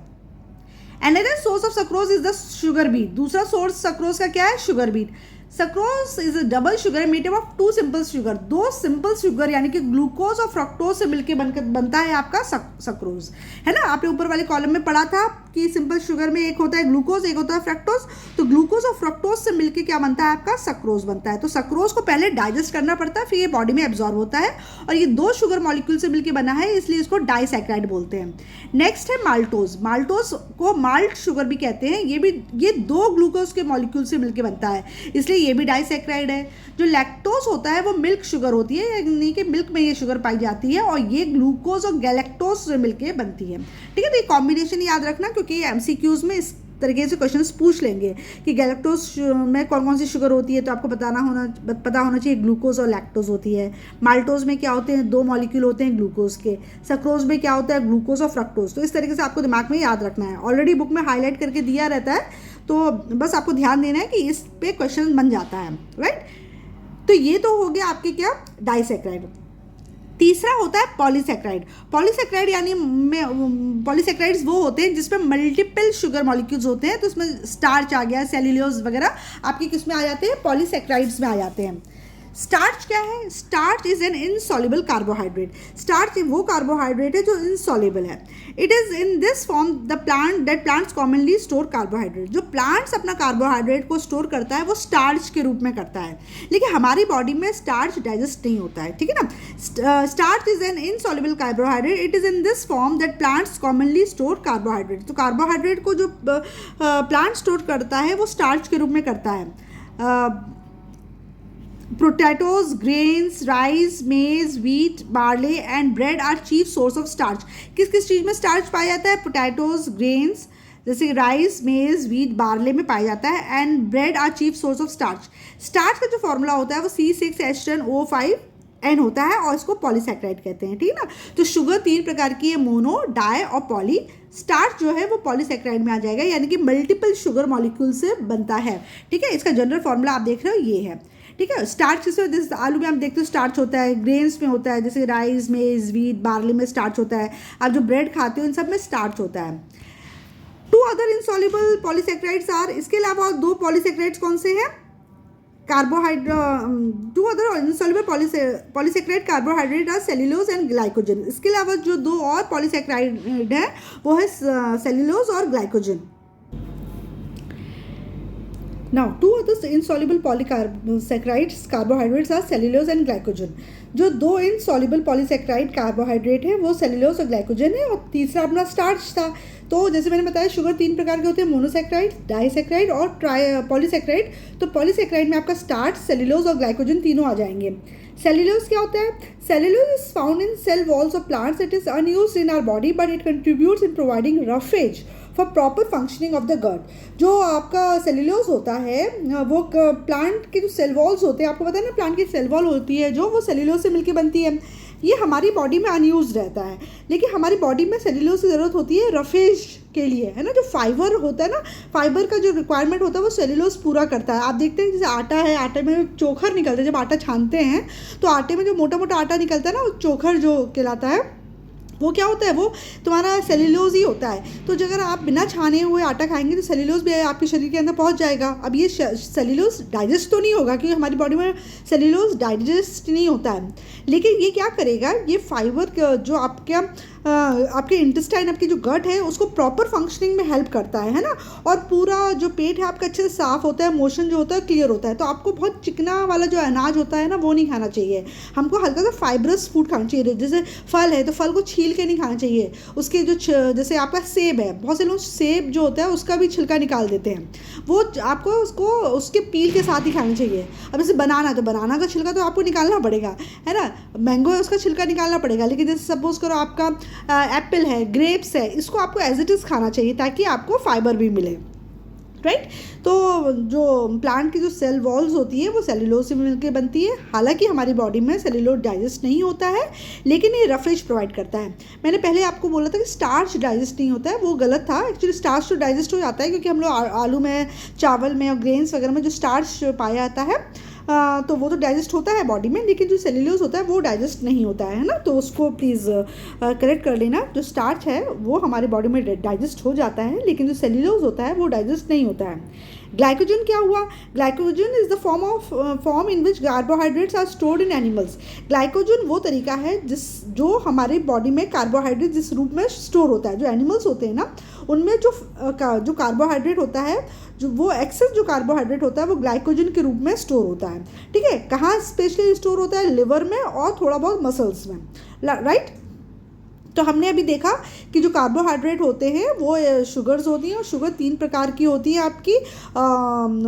Another source of sucrose is the sugar beet। दूसरा सोर्स सक्रोज का क्या है? Sugar beet. Sucrose is a double sugar made up of 2 simple sugar. 2 simple sugar यानी कि ग्लूकोज और फ्रक्टोज से मिलकर बनता है आपका सक्रोज, है ना। आपने ऊपर वाले कॉलम में पढ़ा था कि सिंपल शुगर में एक होता है ग्लूकोज, एक होता है फ्रक्टोज। तो ग्लूकोज और फ्रक्टोज से मिलकर क्या बनता है? आपका सक्रोज बनता है। तो सक्रोज को पहले डाइजेस्ट करना पड़ता है फिर ये बॉडी में एब्जॉर्ब होता है और ये 2 शुगर मॉलिक्यूल से मिलकर बना है इसलिए इसको डाइसैक्राइड बोलते हैं। नेक्स्ट है माल्टोज। माल्टोज को माल्ट शुगर भी कहते हैं। ये 2 ग्लूकोज के मॉलिक्यूल से मिलकर बनता है इसलिए ये भी डाइसैक्राइड है। जो लैक्टोज होता है वो मिल्क शुगर होती है, यानी कि मिल्क में ये शुगर पाई जाती है और ये ग्लूकोज और गैलेक्टोज से मिलकर बनती है, ठीक है। तो ये कॉम्बिनेशन याद रखना क्योंकि एमसीक्यूज में इस तरीके से क्वेश्चंस पूछ लेंगे कि गैलेक्टोज में कौन कौन सी शुगर होती है, तो आपको पता होना चाहिए ग्लूकोज और लैक्टोज होती है। माल्टोज में क्या होते हैं? 2 मॉलिक्यूल होते हैं ग्लूकोज के। सक्रोज में क्या होता है? ग्लूकोज और फ्रक्टोज। तो इस तरीके से आपको दिमाग में याद रखना है। ऑलरेडी बुक में हाईलाइट करके दिया रहता है तो बस आपको ध्यान देना है कि इस पे क्वेश्चन बन जाता है, राइट। तो ये तो हो गया आपके क्या? डाइसैक्राइड। तीसरा होता है पॉलीसैक्राइड। पॉलीसैक्राइड यानी पॉलीसैक्राइड्स वो होते हैं जिसमें मल्टीपल शुगर मॉलिक्यूल्स होते हैं। तो उसमें स्टार्च आ गया, सेल्यूलोज वगैरह आपके किस में आ जाते हैं? पॉलीसैक्राइड्स में आ जाते हैं। स्टार्च क्या है? Starch is an insoluble carbohydrate. Starch वो कार्बोहाइड्रेट है जो इनसॉल्युबल है। It is in this form the plants commonly store carbohydrate. जो प्लांट्स अपना कार्बोहाइड्रेट को स्टोर करता है वो स्टार्च के रूप में करता है, लेकिन हमारी बॉडी में स्टार्च डाइजेस्ट नहीं होता है, ठीक है ना। Starch is an insoluble carbohydrate. It is in this form that plants commonly store carbohydrate. तो कार्बोहाइड्रेट को जो प्लांट स्टोर करता है वो स्टार्च के रूप में करता है। Potatoes, grains, rice, maize, wheat, barley and bread are chief source of starch। किस किस चीज़ में स्टार्च पाया जाता है? पोटैटोज, ग्रेन्स जैसे राइस, मेज, व्हीट, बार्ले में पाया जाता है and bread are chief source of starch. Starch का जो फॉर्मूला होता है वो C6H10O5N होता है और इसको पॉलीसैक्राइड कहते हैं, ठीक है ना। तो शुगर 3 प्रकार की है, मोनो, डाई और पॉली। स्टार्च जो है वो पॉलीसैक्राइड में आ जाएगा यानी कि मल्टीपल शुगर मॉलिक्यूल से बनता है, ठीक है। इसका जनरल फॉर्मूला आप देख रहे हो ये है, ठीक है। स्टार्च किसमें? जैसे आलू में हम देखते हो स्टार्च होता है, ग्रेन्स में होता है जैसे राइस, मेज, व्हीट, बार्ली में स्टार्च होता है। आप जो ब्रेड खाते हो इन सब में स्टार्च होता है। 2 अदर इनसॉल्युबल पॉलीसैक्राइड्स आर। इसके अलावा 2 पॉलीसैक्राइड्स कौन से हैं? 2 other insoluble polysaccharide carbohydrate are cellulose and glycogen. इसके अलावा जो 2 और पॉलीसैक्राइड है वो है सेल्यूलोज और glycogen. Now, two other insoluble polysaccharides carbohydrates are cellulose and glycogen. जो दो insoluble polysaccharide कार्बोहाइड्रेट है वो सेलुलोज और ग्लाइकोजन है, और तीसरा अपना स्टार्च था। तो जैसे मैंने बताया शुगर 3 प्रकार के होते हैं, मोनोसैक्राइड, डाइसैक्राइड और पॉलीसैक्राइड। तो पॉलीसैक्राइड में आपका स्टार्च, सेलुलोज और ग्लाइकोजन तीनों आ जाएंगे। सेलुलोज क्या होता है? Cellulose is found in cell walls of plants. It is unused in our body but it contributes in providing roughage for proper functioning of the gut. जो आपका सेलुलोज होता है वो प्लांट के जो सेल वॉल्स होते हैं, आपको पता है ना प्लांट की सेल वॉल होती है जो वो सेलुलोज से मिलकर बनती है। ये हमारी बॉडी में अनयूज रहता है, लेकिन हमारी बॉडी में सेलुलोज की ज़रूरत होती है रफेज के लिए, है ना। जो फाइबर होता है ना, फाइबर का जो रिक्वायरमेंट होता है वो सेलुलोज पूरा करता है। आप देखते हैं जैसे आटा है, आटे में चोखर निकलता है। जब आटा छानते हैं तो आटे में जो मोटा मोटा आटा निकलता है ना, वो चोखर जो कहलाता है, वो क्या होता है? वो तुम्हारा सेलुलोज ही होता है। तो अगर आप बिना छाने हुए आटा खाएंगे तो सेलुलोज भी आपके शरीर के अंदर पहुंच जाएगा। अब ये सेलुलोज डाइजेस्ट तो नहीं होगा, क्योंकि हमारी बॉडी में सेलुलोज डाइजेस्ट नहीं होता है, लेकिन ये क्या करेगा? ये फाइबर जो आपके इंटेस्टाइन, आपकी जो गट है, उसको प्रॉपर फंक्शनिंग में हेल्प करता है ना। और पूरा जो पेट है आपका अच्छे से साफ होता है, मोशन जो होता है क्लियर होता है। तो आपको बहुत चिकना वाला जो अनाज होता है ना वो नहीं खाना चाहिए, हमको हल्का सा फाइबरस फूड खाना चाहिए। जैसे फल है तो फल को छील के नहीं खाना चाहिए, उसके जो जैसे आपका सेब है, बहुत से लोग सेब जो होता है उसका भी छिलका निकाल देते हैं, वो आपको उसको उसके पील के साथ ही खाना चाहिए। अब जैसे बनाना, तो बनाना का छिलका तो आपको निकालना पड़ेगा, है ना। मैंगो है उसका छिलका निकालना पड़ेगा, लेकिन जैसे सपोज करो आपका एप्पल है, ग्रेप्स है, इसको आपको एज इट इज़ खाना चाहिए ताकि आपको फाइबर भी मिले, राइट। तो जो प्लांट की जो सेल वॉल्स होती है वो सेलुलोज से मिलकर बनती है। हालांकि हमारी बॉडी में सेलुलोज डाइजेस्ट नहीं होता है, लेकिन ये रफेज प्रोवाइड करता है। मैंने पहले आपको बोला था कि स्टार्च डाइजेस्ट नहीं होता है, वो गलत था। एक्चुअली स्टार्च तो डाइजेस्ट हो जाता है, क्योंकि हम लोग आलू में, चावल में और ग्रेन्स वगैरह में जो स्टार्च पाया जाता है तो वो तो डाइजेस्ट होता है बॉडी में, लेकिन जो सेलुलोज होता है वो डाइजेस्ट नहीं होता है ना। तो उसको प्लीज़ करेक्ट कर लेना। जो स्टार्च है वो हमारे बॉडी में डाइजेस्ट हो जाता है, लेकिन जो सेलुलोज होता है वो डाइजेस्ट नहीं होता है। ग्लाइकोजन क्या हुआ? Glycogen is the form in which carbohydrates are stored in animals. Glycogen वो तरीका है जो हमारे बॉडी में कार्बोहाइड्रेट जिस रूप में स्टोर होता है। जो एनिमल्स होते हैं ना, उनमें जो कार्बोहाइड्रेट होता है, जो वो एक्सेस जो कार्बोहाइड्रेट होता है वो ग्लाइकोजन के रूप में स्टोर होता है। ठीक है, कहाँ स्पेशली स्टोर होता है? लिवर में और थोड़ा बहुत मसल्स में, राइट। तो हमने अभी देखा कि जो कार्बोहाइड्रेट होते हैं वो शुगर्स होती हैं, और शुगर 3 प्रकार की होती है आपकी,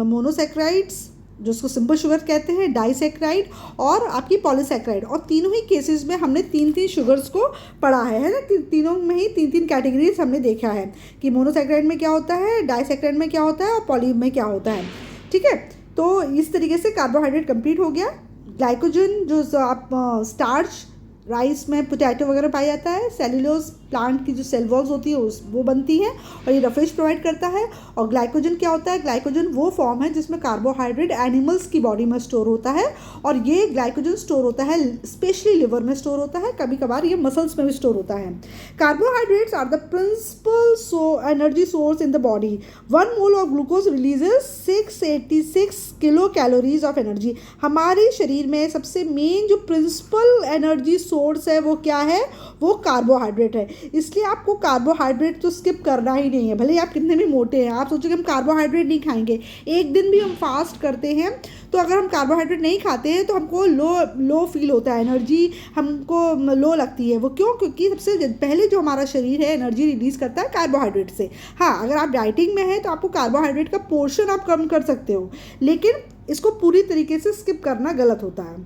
मोनोसैक्राइड्स जो उसको सिंपल शुगर कहते हैं, डाइसैक्राइड और आपकी पॉलीसैक्राइड। और तीनों ही केसेस में हमने 3-3 शुगर्स को पढ़ा है ना, कि तीनों में ही 3-3 कैटेगरीज हमने देखा है कि मोनोसैक्राइड में क्या होता है, डाइसैक्राइड में क्या होता है और पॉली में क्या होता है। ठीक है, तो इस तरीके से कार्बोहाइड्रेट कंप्लीट हो गया। ग्लाइकोजन जो आप स्टार्च राइस में, पोटैटो वगैरह पाया जाता है। सेलुलोज प्लांट की जो सेल वॉल्स होती है वो बनती है और ये रफेज प्रोवाइड करता है। और ग्लाइकोजन क्या होता है? ग्लाइकोजन वो फॉर्म है जिसमें कार्बोहाइड्रेट एनिमल्स की बॉडी में स्टोर होता है, और ये ग्लाइकोजन स्टोर होता है स्पेशली लिवर में स्टोर होता है, कभी कभार ये मसल्स में भी स्टोर होता है। Carbohydrates are the principal energy source in the body. 1 mole of glucose releases 686 kilo calories of energy. हमारे शरीर में सबसे मेन जो प्रिंसिपल एनर्जी सोर्स है वो क्या है? वो कार्बोहाइड्रेट है। इसलिए आपको कार्बोहाइड्रेट तो स्किप करना ही नहीं है, भले ही आप कितने भी मोटे हैं। आप सोचोगे हम कार्बोहाइड्रेट नहीं खाएंगे, एक दिन भी हम फास्ट करते हैं तो अगर हम कार्बोहाइड्रेट नहीं खाते हैं तो हमको लो फील होता है, एनर्जी हमको लो लगती है। वो क्यों? क्योंकि सबसे पहले जो हमारा शरीर है एनर्जी रिलीज़ करता है कार्बोहाइड्रेट से। हाँ, अगर आप डाइटिंग में हैं तो आपको कार्बोहाइड्रेट का पोर्शन आप कम कर सकते हो, लेकिन इसको पूरी तरीके से स्किप करना गलत होता है,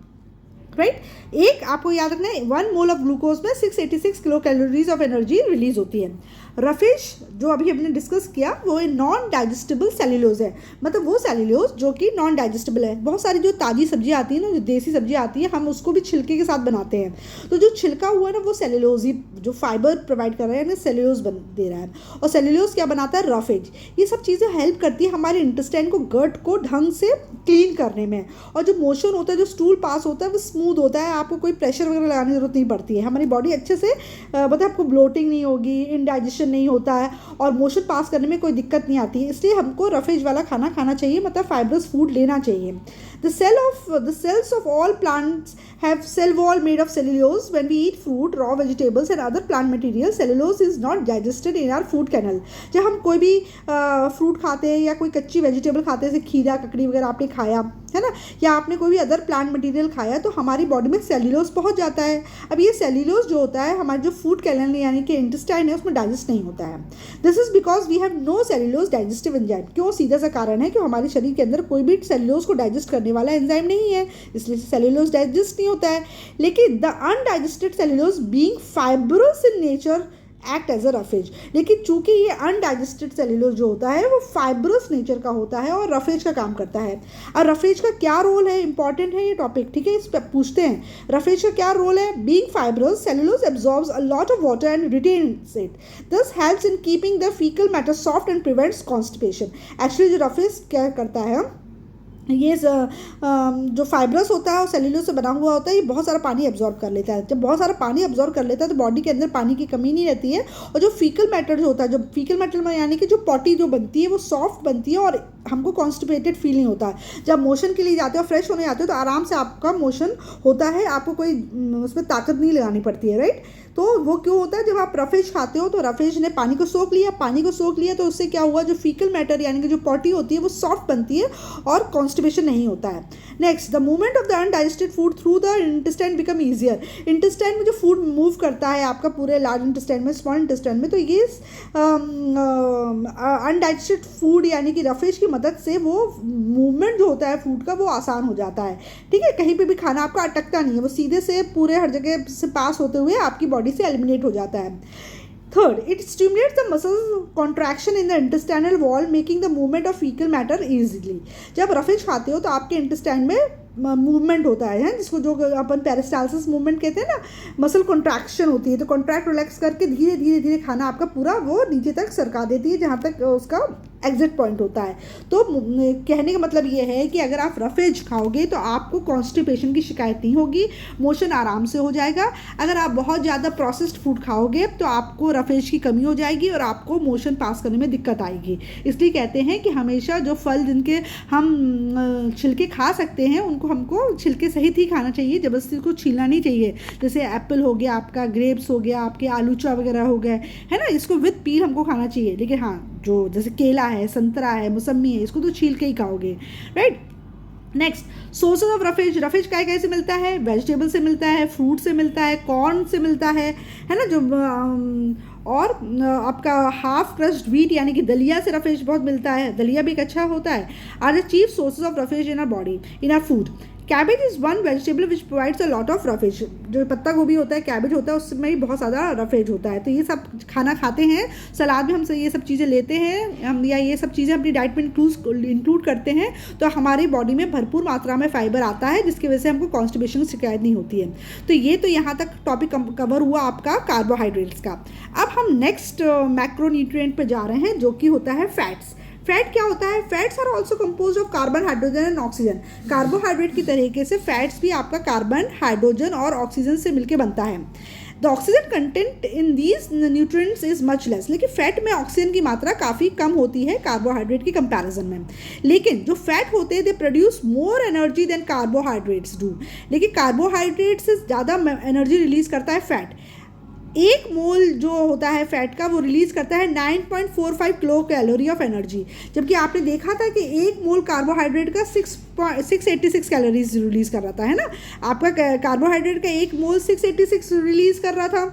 राइट। एक आपको याद रखना है, 1 मोल ऑफ ग्लूकोज में 686 kilo calories of energy release होती है। रफेज जो अभी हमने डिस्कस किया वो नॉन डाइजेस्टेबल सेल्यूलोज है, मतलब वो सेल्यूलोज जो कि नॉन डाइजेस्टेबल है। बहुत सारी जो ताज़ी सब्जियाँ आती है ना, जो देसी सब्जी आती है, हम उसको भी छिलके के साथ बनाते हैं, तो जो छिलका हुआ है ना वो सेल्यूलोज ही जो फाइबर प्रोवाइड कर रहा है ना, सेल्यूलोज दे रहा है। और सेल्यूलोज क्या बनाता है? रफेज। ये सब चीज़ें हेल्प करती है हमारे इंटेस्टाइन को, गट को ढंग से क्लीन करने में, और जो मोशन होता है, जो स्टूल पास होता है वो स्मूथ होता है, आपको कोई प्रेशर वगैरह लगाने की जरूरत नहीं पड़ती है, हमारी बॉडी अच्छे से मतलब आपको ब्लोटिंग नहीं होगी, इनडाइजेशन नहीं होता है और मोशन पास करने में कोई दिक्कत नहीं आती है। इसलिए हमको रफेज वाला खाना खाना चाहिए, मतलब फाइब्रस फूड लेना चाहिए। The cells of all plants have cell wall made of cellulose. When we eat fruit, raw vegetables and other plant material, cellulose is not digested in our food canal. जब हम कोई भी फ्रूट खाते हैं या कोई कच्ची वेजिटेबल खाते हैं, जैसे खीरा, ककड़ी वगैरह आपने खाया है ना, या आपने कोई भी अदर प्लांट मटेरियल खाया, तो हमारी बॉडी में सेल्यूलोज पहुंच जाता है। अब ये सेल्यूलोज जो होता है हमारे जो फूड कैनल यानी कि इंटेस्टाइन है उसमें डाइजेस्ट नहीं होता है। This is because we have no cellulose digestive enzyme. क्यों? सीधा सा कारण है कि हमारे शरीर के अंदर कोई भी सेल्यूलोज को डाइजेस्ट करने वाला एंजाइम नहीं है, इसलिए सेल्यूलोज डाइजेस्ट नहीं होता है। लेकिन the undigested cellulose being fibrous in nature act as a roughage. लेकिन चूंकि ये अनडाइजेस्टेड सेल्यूलोज जो होता है वो फाइब्रस नेचर का होता है और रफेज का काम करता है। और रफेज का क्या रोल है, इंपॉर्टेंट है ये टॉपिक, ठीक है, इस पर पूछते हैं। रफेज का क्या रोल है? Being fibrous, cellulose absorbs a lot of water and retains it, this helps in keeping the faecal matter soft and prevents constipation. Actually जो रफेज क्या करता है, ये जो फाइब्रस होता है और सेल्यूलोज से बना हुआ होता है, ये बहुत सारा पानी एब्जॉर्ब कर लेता है। जब बहुत सारा पानी एब्जॉर्ब कर लेता है तो बॉडी के अंदर पानी की कमी नहीं रहती है, और जो फीकल मैटर जो होता है, जो फीकल मैटर में यानी कि जो पॉटी जो बनती है वो सॉफ्ट बनती है और हमको कॉन्स्टिपेटेड फील नहीं होता है। जब मोशन के लिए जाते हो, फ्रेश होने जाते हो, तो आराम से आपका मोशन होता है, आपको कोई उसमें ताकत नहीं लगानी पड़ती है, राइट। तो वो क्यों होता है? जब आप रफेज खाते हो तो रफेज ने पानी को सोख लिया, पानी को सोख लिया तो उससे क्या हुआ, जो फीकल मैटर यानी कि जो पॉटी होती है वो सॉफ्ट बनती है और कॉन्स्टिपेशन नहीं होता है। Next, the movement of the undigested food through the intestine become easier. Intestine में जो फूड मूव करता है आपका पूरे लार्ज इंटेस्टाइन में, स्मॉल इंटेस्टाइन में, तो ये अनडाइजेस्टेड फूड यानी कि रफेज की मदद से वो मूवमेंट जो होता है फूड का वो आसान हो जाता है, ठीक है। कहीं पे भी खाना आपका अटकता नहीं है, वो सीधे से पूरे हर जगह से पास होते हुए आपकी बॉडी से एलिमिनेट हो जाता है। Third, it stimulates the muscle contraction in the intestinal wall making the movement of faecal matter easily. जब रफेज खाते हो तो आपके इंटेस्टाइन में मूवमेंट होता है, जिसको जो अपन पेरिस्टाल्सिस मूवमेंट कहते हैं ना, मसल कॉन्ट्रैक्शन होती है, तो कॉन्ट्रैक्ट रिलैक्स करके धीरे धीरे धीरे खाना आपका पूरा वो नीचे तक सरका देती है जहाँ तक उसका एग्जिट पॉइंट होता है। तो कहने का मतलब ये है कि अगर आप रफेज खाओगे तो आपको कॉन्स्टिपेशन की शिकायत नहीं होगी, मोशन आराम से हो जाएगा। अगर आप बहुत ज़्यादा प्रोसेस्ड फूड खाओगे तो आपको रफेज की कमी हो जाएगी और आपको मोशन पास करने में दिक्कत आएगी। इसलिए कहते हैं कि हमेशा जो फल जिनके हम छिलके खा सकते हैं उनको हमको छिलके सहित ही खाना चाहिए, जबरदस्ती को छीलना नहीं चाहिए। जैसे एप्पल हो गया आपका, ग्रेप्स हो गया आपके, आलूचा वगैरह हो गए, है ना, इसको विद पील हमको खाना चाहिए। लेकिन हाँ, जो जैसे केला है, संतरा है, मौसमी है, इसको तो छील के ही खाओगे, right. Next, sources of roughage. Roughage काय से मिलता है? वेजिटेबल से मिलता है, फ्रूट से मिलता है, कॉर्न से मिलता है ना, जो और आपका हाफ क्रश्ड व्हीट यानी कि दलिया से रफेज बहुत मिलता है, दलिया भी एक अच्छा होता है। Are the chief sources of roughage in our body, in our food. Cabbage is one vegetable which provides a lot of roughage. जो पत्ता गोभी होता है, कैबेज होता है, उसमें भी बहुत ज़्यादा रफेज होता है। तो ये सब खाना खाते हैं, सलाद में हम ये सब चीज़ें लेते हैं हम, या ये सब चीज़ें अपनी डाइट में इंक्लूड करते हैं, तो हमारी बॉडी में भरपूर मात्रा में फाइबर आता है, जिसकी वजह से हमको कॉन्स्टिपेशन की शिकायत नहीं होती है। तो ये तो यहाँ तक टॉपिक कवर हुआ आपका कार्बोहाइड्रेट्स का। अब हम नेक्स्ट मैक्रोन्यूट्रिएंट पे जा रहे हैं, जो कि होता है फैट्स। फैट क्या होता है? Fats are also compose of carbon, hydrogen and oxygen. Carbohydrate की तरीके से फैट्स भी आपका कार्बन, हाइड्रोजन और ऑक्सीजन से मिलकर बनता है। The oxygen content in these nutrients is much less. लेकिन फैट में ऑक्सीजन की मात्रा काफ़ी कम होती है कार्बोहाइड्रेट की कंपैरिजन में। लेकिन जो फैट होते हैं they produce more energy than carbohydrates do. लेकिन कार्बोहाइड्रेट से ज़्यादा एनर्जी रिलीज करता है फैट। एक मोल जो होता है फैट का वो रिलीज़ करता है 9.45 किलो कैलोरी ऑफ एनर्जी, जबकि आपने देखा था कि एक मोल कार्बोहाइड्रेट का 686 कैलोरीज रिलीज़ कर रहा था, है ना। आपका कार्बोहाइड्रेट का एक मोल 686 रिलीज़ कर रहा था,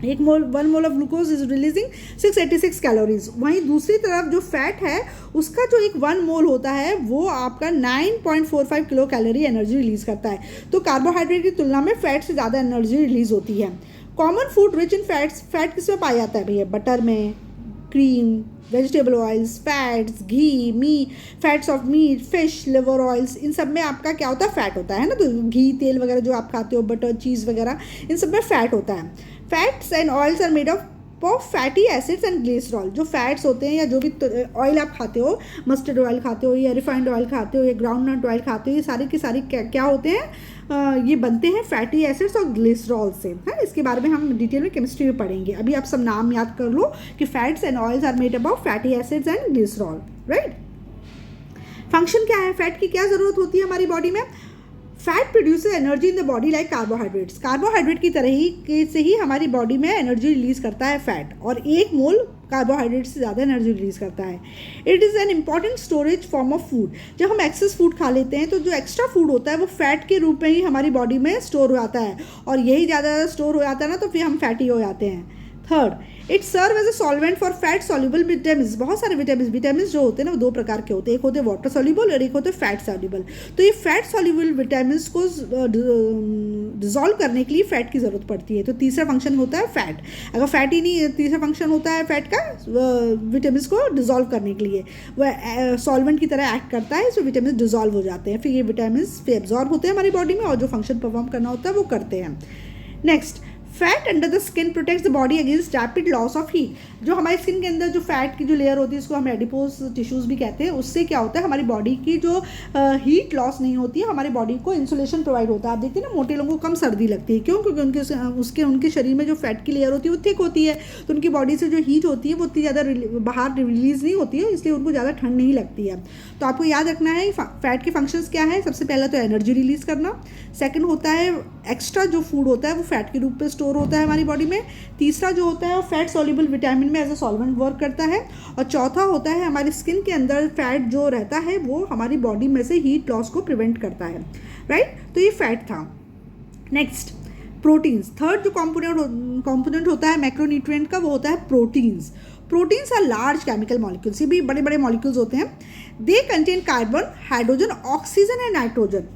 एक मोल 1 mole of glucose is releasing 686 calories. वहीं दूसरी तरफ जो फैट है उसका जो एक 1 मोल होता है वो आपका 9.45 किलो कैलोरी एनर्जी रिलीज़ करता है। तो कार्बोहाइड्रेट की तुलना में फैट से ज़्यादा एनर्जी रिलीज़ होती है। Common food rich in fats. Fat किस में पाया जाता है भैया? बटर में, क्रीम, वेजिटेबल ऑयल्स, फैट्स, घी, fats of meat, fish, liver oils, इन सब में आपका क्या होता है? फैट होता है ना। तो घी, तेल वगैरह जो आप खाते हो, बटर, चीज़ वगैरह, इन सब में फैट होता है। Fats and oils are made of of fatty acids and glycerol. जो फैट्स होते हैं या जो भी ऑयल आप खाते हो, मस्टर्ड ऑयल खाते हो या रिफाइंड ऑयल खाते हो या ग्राउंड नट ऑयल खाते हो, ये सारे के सारे क्या होते हैं, ये बनते हैं फैटी एसिड्स और ग्लिसरॉल से, है। इसके बारे में हम डिटेल में केमिस्ट्री में पढ़ेंगे। अभी आप सब नाम याद कर लो कि fats and oils are made up of fatty acids and glycerol, right. Function क्या है, फैट की क्या ज़रूरत होती है हमारी बॉडी में? Fat produces energy in the body like carbohydrates. Carbohydrate की तरह ही से ही हमारी बॉडी में एनर्जी रिलीज करता है फैट, और एक मोल कार्बोहाइड्रेट से ज़्यादा एनर्जी रिलीज करता है। It is an important storage form of food. जब हम एक्सेस फूड खा लेते हैं तो जो एक्स्ट्रा फूड होता है वो फैट के रूप में ही हमारी बॉडी में स्टोर हो जाता है, और यही ज़्यादा स्टोर हो जाता है ना, तो फिर हम फैटी हो जाते हैं। Third, it serve as a solvent for fat soluble vitamins. बहुत सारे विटामिन्स जो होते हैं ना वो दो प्रकार के होते हैं, एक होते हैं वाटर सॉल्युबल और एक होते हैं फैट सॉल्युबल। तो ये फैट सॉल्युबल विटामिन्स को डिजोल्व करने के लिए फैट की ज़रूरत पड़ती है। तो तीसरा फंक्शन होता है फैट। अगर फैट ही नहीं, तीसरा फंक्शन होता है फैट का विटामिन्स को डिजोल्व करने के लिए, वह सॉल्वेंट की तरह एक्ट करता है, इसमें विटामिन डिजोल्व हो जाते हैं, फिर ये विटामिन्स फिर एब्जॉर्ब होते हैं हमारी बॉडी में और जो फंक्शन परफॉर्म करना होता है वो करते हैं। Next, fat under the skin protects the body against rapid loss of heat. जो हमारी स्किन के अंदर जो फैट की जो लेयर होती है उसको हम एडिपोज टिश्यूज भी कहते हैं। उससे क्या होता है, हमारी बॉडी की जो हीट लॉस नहीं होती है, हमारी बॉडी को इंसुलेशन प्रोवाइड होता है। आप देखते हैं ना, मोटे लोगों को कम सर्दी लगती है, क्यों? क्योंकि उनके शरीर में जो फैट की लेयर होती है वो थिक होती है, तो उनकी बॉडी से जो हीट होती है वो उतनी ज़्यादा बाहर रिलीज नहीं होती है, इसलिए उनको ज़्यादा ठंड नहीं लगती है। तो आपको याद रखना है फैट के फंक्शंस क्या है। सबसे पहला तो एनर्जी रिलीज करना, सेकेंड होता है एक्स्ट्रा जो फूड होता है वो फैट के रूप में स्टोर होता है हमारी बॉडी में, तीसरा जो होता है वो फैट सॉल्युबल विटामिन में एज अ सॉल्वेंट वर्क करता है, और चौथा होता है हमारी स्किन के अंदर फैट जो रहता है वो हमारी बॉडी में से हीट लॉस को प्रिवेंट करता है, राइट। तो ये फैट था। Next, proteins. थर्ड जो कॉम्पोनेंट होता है मैक्रोन्यूट्रिएंट का वो होता है proteins. Proteins are large chemical molecules. ये भी बड़े बड़े मॉलिक्यूल्स होते हैं। They contain carbon, hydrogen, oxygen and nitrogen.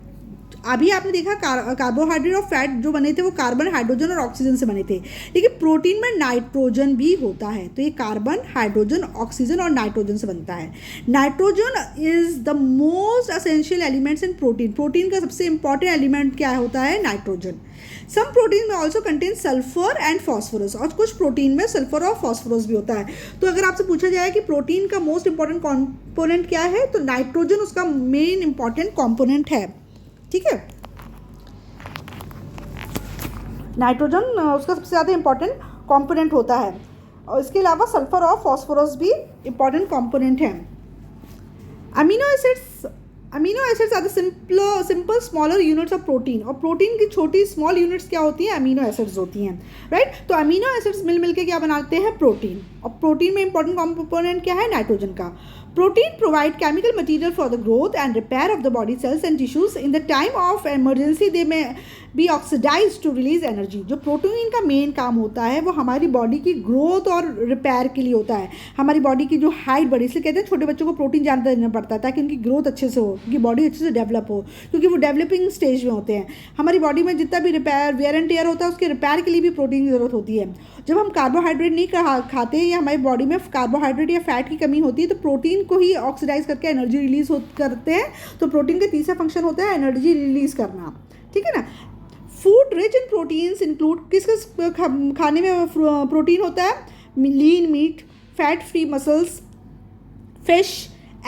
अभी आपने देखा कार्बोहाइड्रेट और फैट जो बने थे वो कार्बन, हाइड्रोजन और ऑक्सीजन से बने थे, लेकिन प्रोटीन में नाइट्रोजन भी होता है। तो ये कार्बन, हाइड्रोजन, ऑक्सीजन और नाइट्रोजन से बनता है। Nitrogen is the most essential elements in protein. Protein का सबसे इंपॉर्टेंट एलिमेंट क्या होता है? नाइट्रोजन। सम प्रोटीन में also contain sulphur and phosphorus, और कुछ प्रोटीन में सल्फर और फॉस्फोरस भी होता है। तो अगर आपसे पूछा जाए कि प्रोटीन का मोस्ट इंपॉर्टेंट कॉम्पोनेंट क्या है, तो नाइट्रोजन उसका मेन इंपॉर्टेंट कॉम्पोनेंट है, ठीक है। नाइट्रोजन उसका सबसे ज़्यादा इंपॉर्टेंट कंपोनेंट होता है, और इसके अलावा सल्फर और फॉस्फोरस भी इंपॉर्टेंट कंपोनेंट हैं। Amino acids are the simple smaller units of protein, और प्रोटीन की छोटी स्मॉल यूनिट्स क्या होती हैं? अमीनो एसिड्स होती हैं, राइट। तो अमीनो एसिड्स मिल के क्या बनाते हैं? प्रोटीन। और प्रोटीन में इंपॉर्टेंट कंपोनेंट क्या है? नाइट्रोजन का। Protein provide chemical material for the growth and repair of the body cells and tissues. In the time of emergency, they may be oxidized to release energy. जो प्रोटीन का मेन काम होता है वो हमारी बॉडी की ग्रोथ और रिपेयर के लिए होता है। हमारी बॉडी की जो हाइट बढ़े, इसलिए कहते हैं छोटे बच्चों को प्रोटीन ज़्यादा देना पड़ता है ताकि उनकी ग्रोथ अच्छे से हो, उनकी बॉडी अच्छे से डेवलप हो, क्योंकि वो डेवलपिंग स्टेज में होते हैं। हमारी बॉडी में जितना भी रिपेयर वेयर एंड टेयर होता है उसके रिपेयर के लिए भी प्रोटीन की ज़रूरत होती है। जब हम कार्बोहाइड्रेट नहीं खाते या हमारी बॉडी में कार्बोहाइड्रेट या फैट की कमी होती है तो प्रोटीन को ही ऑक्सीडाइज करके एनर्जी रिलीज करते हैं। तो प्रोटीन का तीसरा फंक्शन होता है एनर्जी रिलीज करना, ठीक है ना। Food rich in proteins include, किस खाने में प्रोटीन होता है? Lean meat, fat free muscles, fish,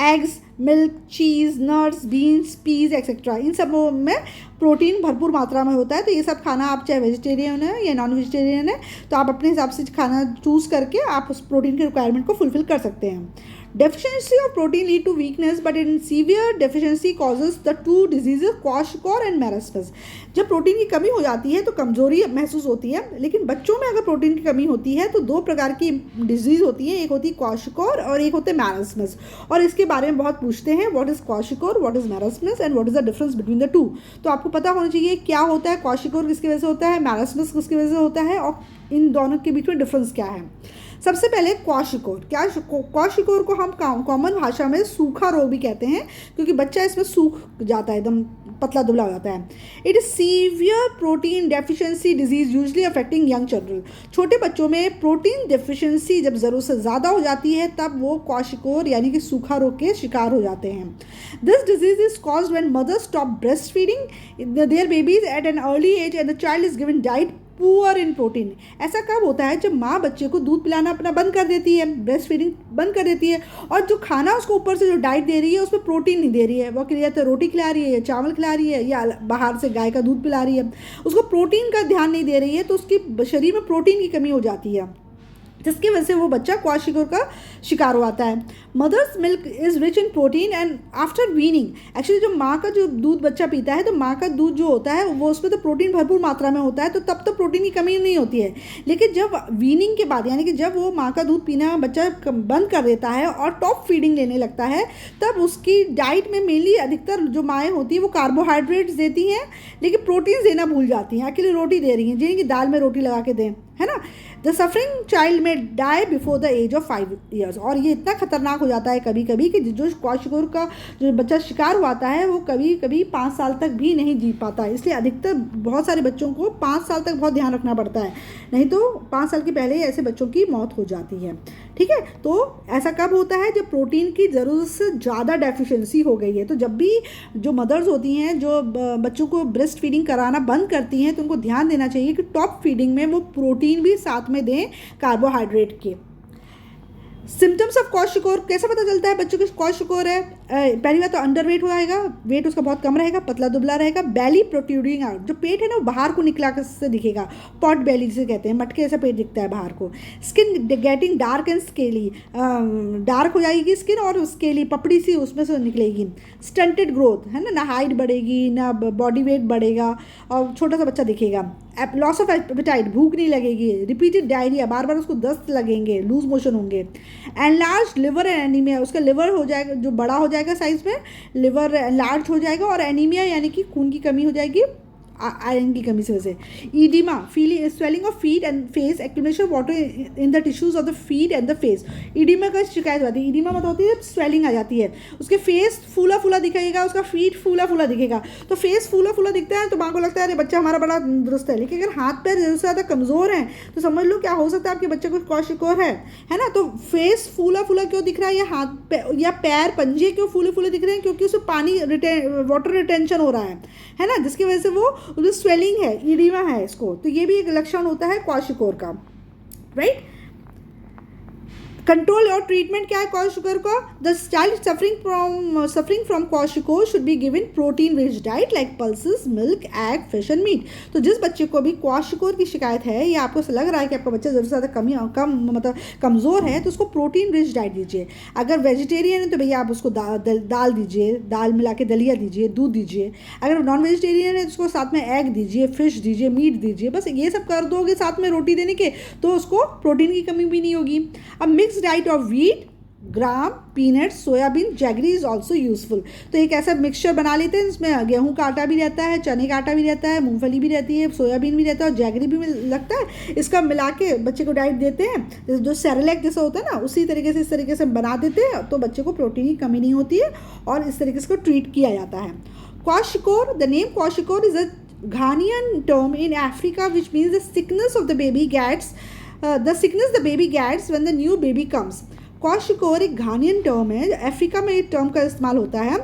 eggs, milk, cheese, nuts, beans, peas etcetera. इन सब में प्रोटीन भरपूर मात्रा में होता है। तो ये सब खाना, आप चाहे वेजिटेरियन है या नॉन वेजिटेरियन है, तो आप अपने हिसाब से खाना चूज़ करके आप उस प्रोटीन के रिक्वायरमेंट को फुलफिल कर सकते हैं। Deficiency of protein lead to weakness, but in severe deficiency causes the two diseases kwashiorkor and marasmus. जब प्रोटीन की कमी हो जाती है तो कमजोरी महसूस होती है, लेकिन बच्चों में अगर प्रोटीन की कमी होती है तो दो प्रकार की डिजीज होती है, एक होती है क्वाशियोर्कोर और एक होते हैं मैरस्मस। और इसके बारे में बहुत पूछते हैं, what is kwashiorkor, what is marasmus and what is the difference between the two. तो आपको पता होना चाहिए क्या होता है क्वाशियोर्कोर, किसकी वजह से होता है, मैरस्मस किसकी वजह से होता है, और इन दोनों के बीच में डिफरेंस क्या है। सबसे पहले क्वाशियोर्कोर। क्वाशियोर्कोर को हम कॉमन भाषा में सूखा रोग भी कहते हैं, क्योंकि बच्चा इसमें सूख जाता है, एकदम पतला दुबला हो जाता है। It is severe protein deficiency disease usually affecting young children. छोटे बच्चों में प्रोटीन डेफिशिएंसी जब ज़रूरत से ज़्यादा हो जाती है तब वो क्वाशियोर्कोर यानी कि सूखा रोग के शिकार हो जाते हैं। This disease is caused when mother stop breast feeding their babies at an early age and the child is given diet poor in protein. ऐसा कब होता है? जब माँ बच्चे को दूध पिलाना अपना बंद कर देती है, ब्रेस्ट फीडिंग बंद कर देती है, और जो खाना उसको ऊपर से जो डाइट दे रही है उसमें प्रोटीन नहीं दे रही है। वो या तो रोटी खिला रही है, या चावल खिला रही है, या बाहर से गाय का दूध पिला रही है, उसको प्रोटीन का ध्यान नहीं दे रही है, तो उसकी शरीर में प्रोटीन की कमी हो जाती है, जिसकी वजह से वो बच्चा क्वाशिकोर का शिकार हो आता है। Mother's milk is rich in protein and after weaning, actually जो माँ का जो दूध बच्चा पीता है, तो माँ का दूध जो होता है वो उसमें तो प्रोटीन भरपूर मात्रा में होता है, तो तब तो प्रोटीन की कमी नहीं होती है। लेकिन जब वीनिंग के बाद, यानी कि जब वो माँ का दूध पीना बच्चा बंद कर देता है और टॉप फीडिंग लेने लगता है, तब उसकी डाइट में मेनली अधिकतर जो माएँ होती हैं वो कार्बोहाइड्रेट्स देती हैं, लेकिन प्रोटीन देना भूल जाती हैं। अकेले रोटी दे रही हैं, जिन्हें कि दाल में रोटी लगा के दें, है ना। The suffering child may die before the age of 5 years. और ये इतना खतरनाक हो जाता है कभी कभी कि जो क्वाशिकोर का जो बच्चा शिकार हुआ है वो कभी कभी 5 साल तक भी नहीं जी पाता। इसलिए अधिकतर बहुत सारे बच्चों को 5 साल तक बहुत ध्यान रखना पड़ता है, नहीं तो 5 साल के पहले ही ऐसे बच्चों की मौत हो जाती है। ठीक है, तो ऐसा कब होता है? जब प्रोटीन की ज़रूरत से ज़्यादा डेफिशिएंसी हो गई है। तो जब भी जो मदर्स होती हैं जो बच्चों को ब्रेस्ट फीडिंग कराना बंद करती हैं, तो उनको ध्यान देना चाहिए कि टॉप फीडिंग में वो प्रोटीन भी साथ में दें, कार्बोहाइड्रेट के। सिम्टम्स ऑफ क्वाशिकोर कैसे पता चलता है बच्चों को क्वाशिकोर है? पहली बात तो अंडरवेट हो जाएगा, वेट उसका बहुत कम रहेगा, पतला दुबला रहेगा, बेली प्रोट्रूडिंग आउट, जो पेट है ना वो बाहर को निकला से दिखेगा, पॉट बेली जिसे कहते हैं, मटके ऐसा पेट दिखता है बाहर को। Skin getting dark and scaly, dark हो जाएगी स्किन और स्केली, पपड़ी सी उसमें से निकलेगी। स्टंटेड ग्रोथ है ना हाइट बढ़ेगी, ना बॉडी वेट बढ़ेगा, और छोटा सा बच्चा दिखेगा। लॉस ऑफ एपेटाइट, भूख नहीं लगेगी। रिपीटेड डायरिया, बार बार उसको दस्त लगेंगे, लूज मोशन होंगे। एनलार्ज लिवर एंड एनीमिया, उसका लिवर हो जाएगा जो बड़ा हो जाएगा साइज में, लिवर एनलार्ज हो जाएगा, और एनीमिया यानी कि खून की कमी हो जाएगी आयरन की कमी से वजह से। Oedema, feeling swelling of feet and face, accumulation of water in the tissues of the feet and the face. Oedema का शिकायत होती है। ईडिमा मतलब होती है स्वेलिंग आ जाती है, उसके फेस फूला फूला दिखेगा, उसका फीट फूला फूला दिखेगा। तो फेस फूला फूला दिखता है तो माँ को लगता है अरे बच्चा हमारा बड़ा दुरुस्त है। लेकिन अगर हाथ पैर ज़्यादा से ज़्यादा कमज़ोर हैं तो समझ लो क्या हो सकता है आपके बच्चे को क्वाशिकोर है ना। तो फेस फूला फूला क्यों दिख रहा है, या हाथ या पैर पंजे क्यों फूले फूले दिख रहे हैं? क्योंकि उसमें पानी वाटर रिटेंशन हो रहा है ना, जिसकी वजह से वो स्वेलिंग है, ईडिमा है इसको। तो ये भी एक लक्षण होता है क्वाशिकोर का, राइट। कंट्रोल और ट्रीटमेंट क्या है क्वाशिकोर का? The child suffering from kwashiorkor should be given protein rich diet like pulses, milk, egg, fish and meat. तो जिस बच्चे को भी क्वाशिकोर की शिकायत है या आपको लग रहा है कि आपका बच्चा ज़रूर से ज़्यादा मतलब कमज़ोर है, तो उसको प्रोटीन रिच डाइट दीजिए। अगर वेजिटेरियन है तो भैया आप उसको दाल दीजिए, दाल मिला के दलिया दीजिए, दूध दीजिए। अगर नॉन वेजिटेरियन है तो उसको साथ में एग दीजिए, फिश दीजिए, मीट दीजिए। बस ये सब कर दोगे साथ में रोटी देने के, तो उसको प्रोटीन की कमी भी नहीं होगी। अब mix diet of wheat, gram, peanut, soybean, jaggery is also useful. तो एक ऐसा मिक्सचर बना लेते हैं जिसमें गेहूं का आटा भी रहता है, चने का आटा भी रहता है, मूंगफली भी रहती है, सोयाबीन भी रहता है और जैगरी भी लगता है। इसका मिला के बच्चे को डाइट देते हैं, जो सेरेलैक जैसा होता है ना उसी तरीके से इस तरीके से बना देते हैं, तो बच्चे को प्रोटीन की कमी नहीं होती है और इस तरीके से इसको ट्रीट किया जाता है। Kwashiorkor, the name kwashiorkor is a Ghanaian term in Africa which means the sickness of the baby gets the baby gets when the new baby comes. क्वाशिकोर एक घानियन टर्म है, अफ्रीका में एक टर्म का इस्तेमाल होता है।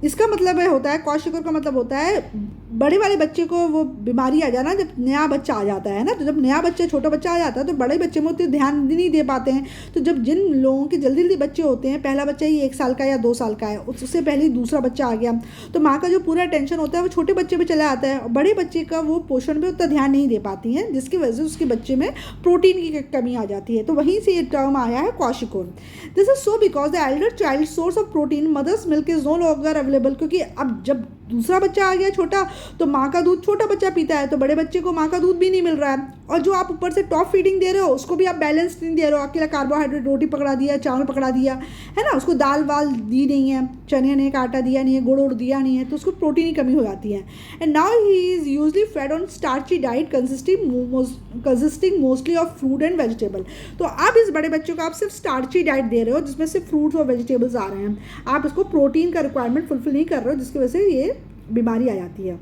इसका मतलब होता है क्वाशिकोर का मतलब होता है बड़े वाले बच्चे को वो बीमारी आ जाना जब नया बच्चा आ जाता है ना। तो जब नया बच्चा छोटा बच्चा आ जाता है तो बड़े बच्चे में उतने ध्यान नहीं दे पाते हैं। तो जब जिन लोगों के जल्दी जल्दी बच्चे होते हैं, पहला बच्चा ही 1 साल का या 2 साल का है, उससे पहले ही दूसरा बच्चा आ गया, तो माँ का जो पूरा टेंशन होता है वो छोटे बच्चे पे चला आता है और बड़े बच्चे का वो पोषण पे उतना ध्यान नहीं दे पाती हैं, जिसकी वजह से उसके बच्चे में प्रोटीन की कमी आ जाती है। तो वहीं से ये टर्म आया है kwashiorkor. This is so because the elder child source of protein mother's milk is no longer available. क्योंकि अब जब दूसरा बच्चा आ गया छोटा, तो माँ का दूध छोटा बच्चा पीता है, तो बड़े बच्चे को माँ का दूध भी नहीं मिल रहा है। और जो आप ऊपर से टॉप फीडिंग दे रहे हो उसको भी आप बैलेंस नहीं दे रहे हो, अकेला कार्बोहाइड्रेट रोटी पकड़ा दिया, चावल पकड़ा दिया है ना, उसको दाल वाल दी नहीं है, चने ने का आटा दिया नहीं है, गुड़ उड़ दिया नहीं है, तो उसको प्रोटीन की कमी हो जाती है। And now he is usually fade on starchy diet consisting mostly of fruit and vegetable. तो आप इस बड़े बच्चों को आप सिर्फ स्टार्ची डाइट दे रहे हो जिसमें से फ्रूट्स और वेजिटेबल्स आ रहे हैं, आप इसको प्रोटीन का रिक्वायरमेंट फुलफिल नहीं कर रहे हो, जिसकी वजह से ये बीमारी आ जाती है।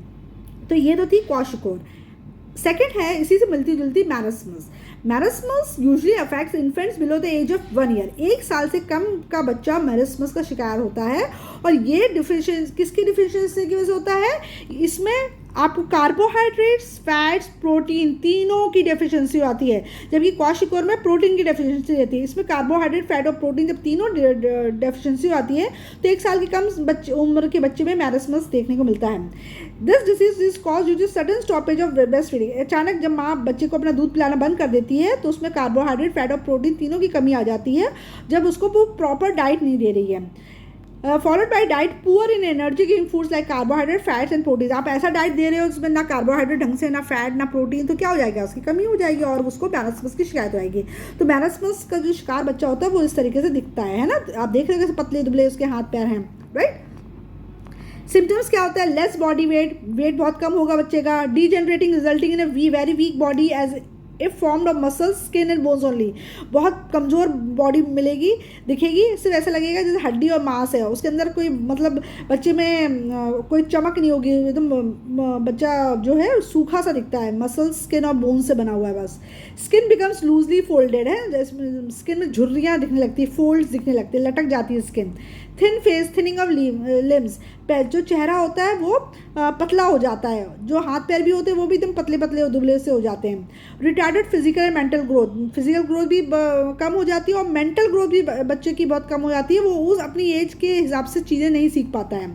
तो ये तो थी क्वाशिकोर। सेकेंड है इसी से मिलती जुलती marasmus. Marasmus usually affects infants below the age of 1 year. 1 साल से कम का बच्चा मैरस्मस का शिकार होता है। और ये डिफिशियंसी किसकी डिफिशियंसी की वजह से होता है? इसमें आपको कार्बोहाइड्रेट्स, फैट्स, प्रोटीन तीनों की डेफिशिएंसी आती है, जबकि क्वाशिकोर में प्रोटीन की डेफिशिएंसी रहती है। इसमें कार्बोहाइड्रेट, फैट और प्रोटीन जब तीनों डेफिशिएंसी आती है तो 1 साल की कम उम्र के बच्चे में मैरस्मस देखने को मिलता है। This disease is cause due to sudden stoppage of breast feeding. अचानक जब माँ बच्चे को अपना दूध पिलाना बंद कर देती है तो उसमें कार्बोहाइड्रेट, फैट और प्रोटीन तीनों की कमी आ जाती है, जब उसको वो प्रॉपर डाइट नहीं दे रही है। Followed by diet poor in energy giving foods like carbohydrate, fats and protein. आप ऐसा डाइट दे रहे हो जिसमें ना कार्बोहाइड्रेट ढंग से, ना फैट, ना प्रोटीन, तो क्या हो जाएगा, उसकी कमी हो जाएगी और उसको मैरस्मस की शिकायत आएगी। तो मैरस्मस का जो शिकार बच्चा होता है वो इस तरीके से दिखता है ना। आप देख रहे हो कैसे पतले दुबले उसके हाथ पैर हैं, राइट। सिम्टम्स क्या होता है, लेस बॉडी वेट, वेट बहुत कम होगा बच्चे का, degenerating resulting in a very weak body as if formed of muscles, skin and bones only. बहुत कमज़ोर बॉडी मिलेगी, दिखेगी, सिर्फ ऐसा लगेगा जैसे हड्डी और मांस है, उसके अंदर कोई मतलब बच्चे में कोई चमक नहीं होगी, एकदम बच्चा जो है सूखा सा दिखता है, मसल्स, स्किन और बोन्स से बना हुआ है बस। स्किन बिकम्स लूजली फोल्डेड है, जैसे स्किन में झुर्रियाँ दिखने लगती है, फोल्ड्स दिखने लगते हैं, लटक जाती है skin. Thin face, thinning of limbs, जो चेहरा होता है वो पतला हो जाता है, जो हाथ पैर भी होते हैं वो भी एकदम पतले पतले और दुबले से हो जाते हैं। Retarded physical and mental growth, physical growth भी कम हो जाती है और मेंटल ग्रोथ भी बच्चे की बहुत कम हो जाती है, वो उस अपनी एज के हिसाब से चीज़ें नहीं सीख पाता है।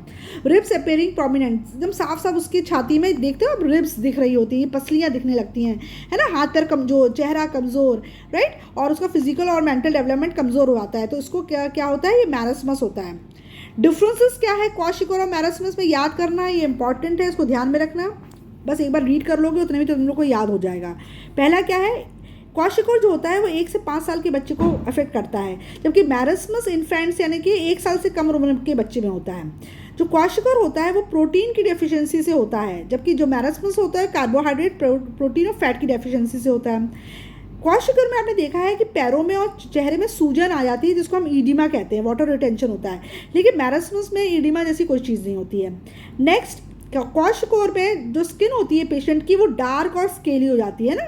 रिब्स अपेयरिंग प्रोमिनेंट, एकदम साफ साफ उसकी छाती में देखते हो आप रिब्स दिख रही होती है, पसलियाँ दिखने लगती हैं, है ना। हाथ पैर कमज़ोर, चेहरा कमज़ोर, राइट, और उसका फिजिकल और मेंटल डेवलपमेंट कमज़ोर हो जाता है। तो इसको क्या होता है, ये मैरस्मस होता है। डिफरेंसेस क्या है क्वाशिकोर और मैरस्मस में, याद करना है, ये इंपॉर्टेंट है, इसको ध्यान में रखना। बस एक बार रीड कर लोगे उतने में तो तुम लोग को याद हो जाएगा। पहला क्या है, क्वाशिकोर जो होता है वो 1 से 5 साल के बच्चे को अफेक्ट करता है, जबकि मैरस्मस इन्फेंट्स यानी कि 1 साल से कम उम्र के बच्चे में होता है। जो क्वाशिकोर होता है वो प्रोटीन की डेफिशिएंसी से होता है, जबकि जो मैरस्मस होता है कार्बोहाइड्रेट, प्रोटीन और फैट की डेफिशिएंसी से होता है। क्वाशिकोर में आपने देखा है कि पैरों में और चेहरे में सूजन आ जाती है, जिसको हम ईडिमा कहते हैं, वाटर रिटेंशन होता है, लेकिन मैरस्मस में ईडिमा जैसी कोई चीज़ नहीं होती है। नेक्स्ट, क्वाशिकोर में जो स्किन होती है पेशेंट की वो डार्क और स्केली हो जाती है ना,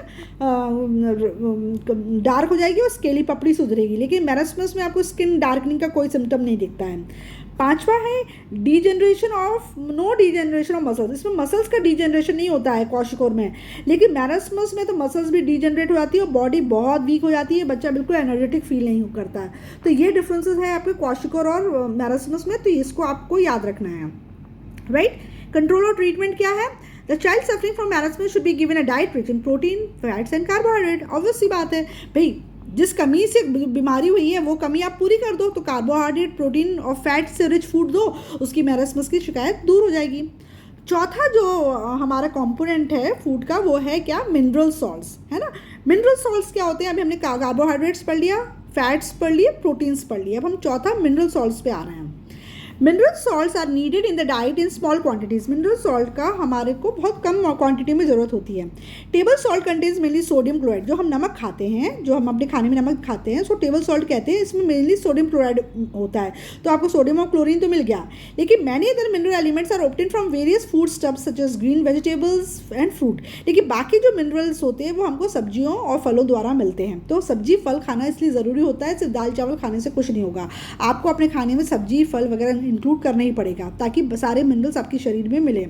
डार्क हो जाएगी और स्केली पपड़ी सुधरेगी, लेकिन मैरस्मस में आपको स्किन डार्कनिंग का कोई सिम्टम नहीं दिखता है। 5वां है डीजेनरेशन ऑफ मसल्स, इसमें मसल्स का डीजेनरेशन नहीं होता है क्वाशिकोर में, लेकिन मैरस्मस में तो मसल्स भी डीजेनरेट हो जाती है और बॉडी बहुत वीक हो जाती है, बच्चा बिल्कुल एनर्जेटिक फील नहीं करता है। तो ये डिफरेंसेस है आपके क्वाशिकोर और मैरस्मस में, तो इसको आपको याद रखना है, राइट। कंट्रोल और ट्रीटमेंट क्या है, the child suffering from marasmus should be given a diet rich in protein, fats and carbohydrate. Obvious सी बात है भाई, जिस कमी से बीमारी हुई है वो कमी आप पूरी कर दो, तो कार्बोहाइड्रेट, प्रोटीन और फैट से रिच फूड दो, उसकी मैरस्मस की शिकायत दूर हो जाएगी। चौथा जो हमारा कंपोनेंट है फूड का वो है क्या, मिनरल सॉल्ट्स, है ना। मिनरल सॉल्ट्स क्या होते हैं, अभी हमने कार्बोहाइड्रेट्स पढ़ लिया, फैट्स पढ़ लिए, प्रोटीन्स पढ़ लिए, अब हम चौथा मिनरल सॉल्ट्स पे आ रहे हैं। Mineral salts are needed in the diet in small quantities, mineral salt का हमारे को बहुत कम क्वांटिटी में ज़रूरत होती है। Table salt contains mainly sodium chloride, जो हम नमक खाते हैं, जो हम अपने खाने में नमक खाते हैं उसको टेबल सॉल्ट कहते हैं, इसमें मेनली सोडियम क्लोराइड होता है। तो आपको सोडियम और क्लोरीन तो मिल गया, लेकिन many other mineral elements are obtained from various food stuffs such as green vegetables and fruit. लेकिन बाकी जो मिनरल्स होते हैं वो हमको सब्जियों और फलों द्वारा मिलते हैं। तो सब्जी फल खाना इसलिए ज़रूरी होता है, सिर्फ दाल चावल खाने से कुछ नहीं होगा, आपको अपने खाने में सब्जी फल वगैरह इंक्लूड करना ही पड़ेगा ताकि सारे मिनरल्स आपके शरीर में मिले।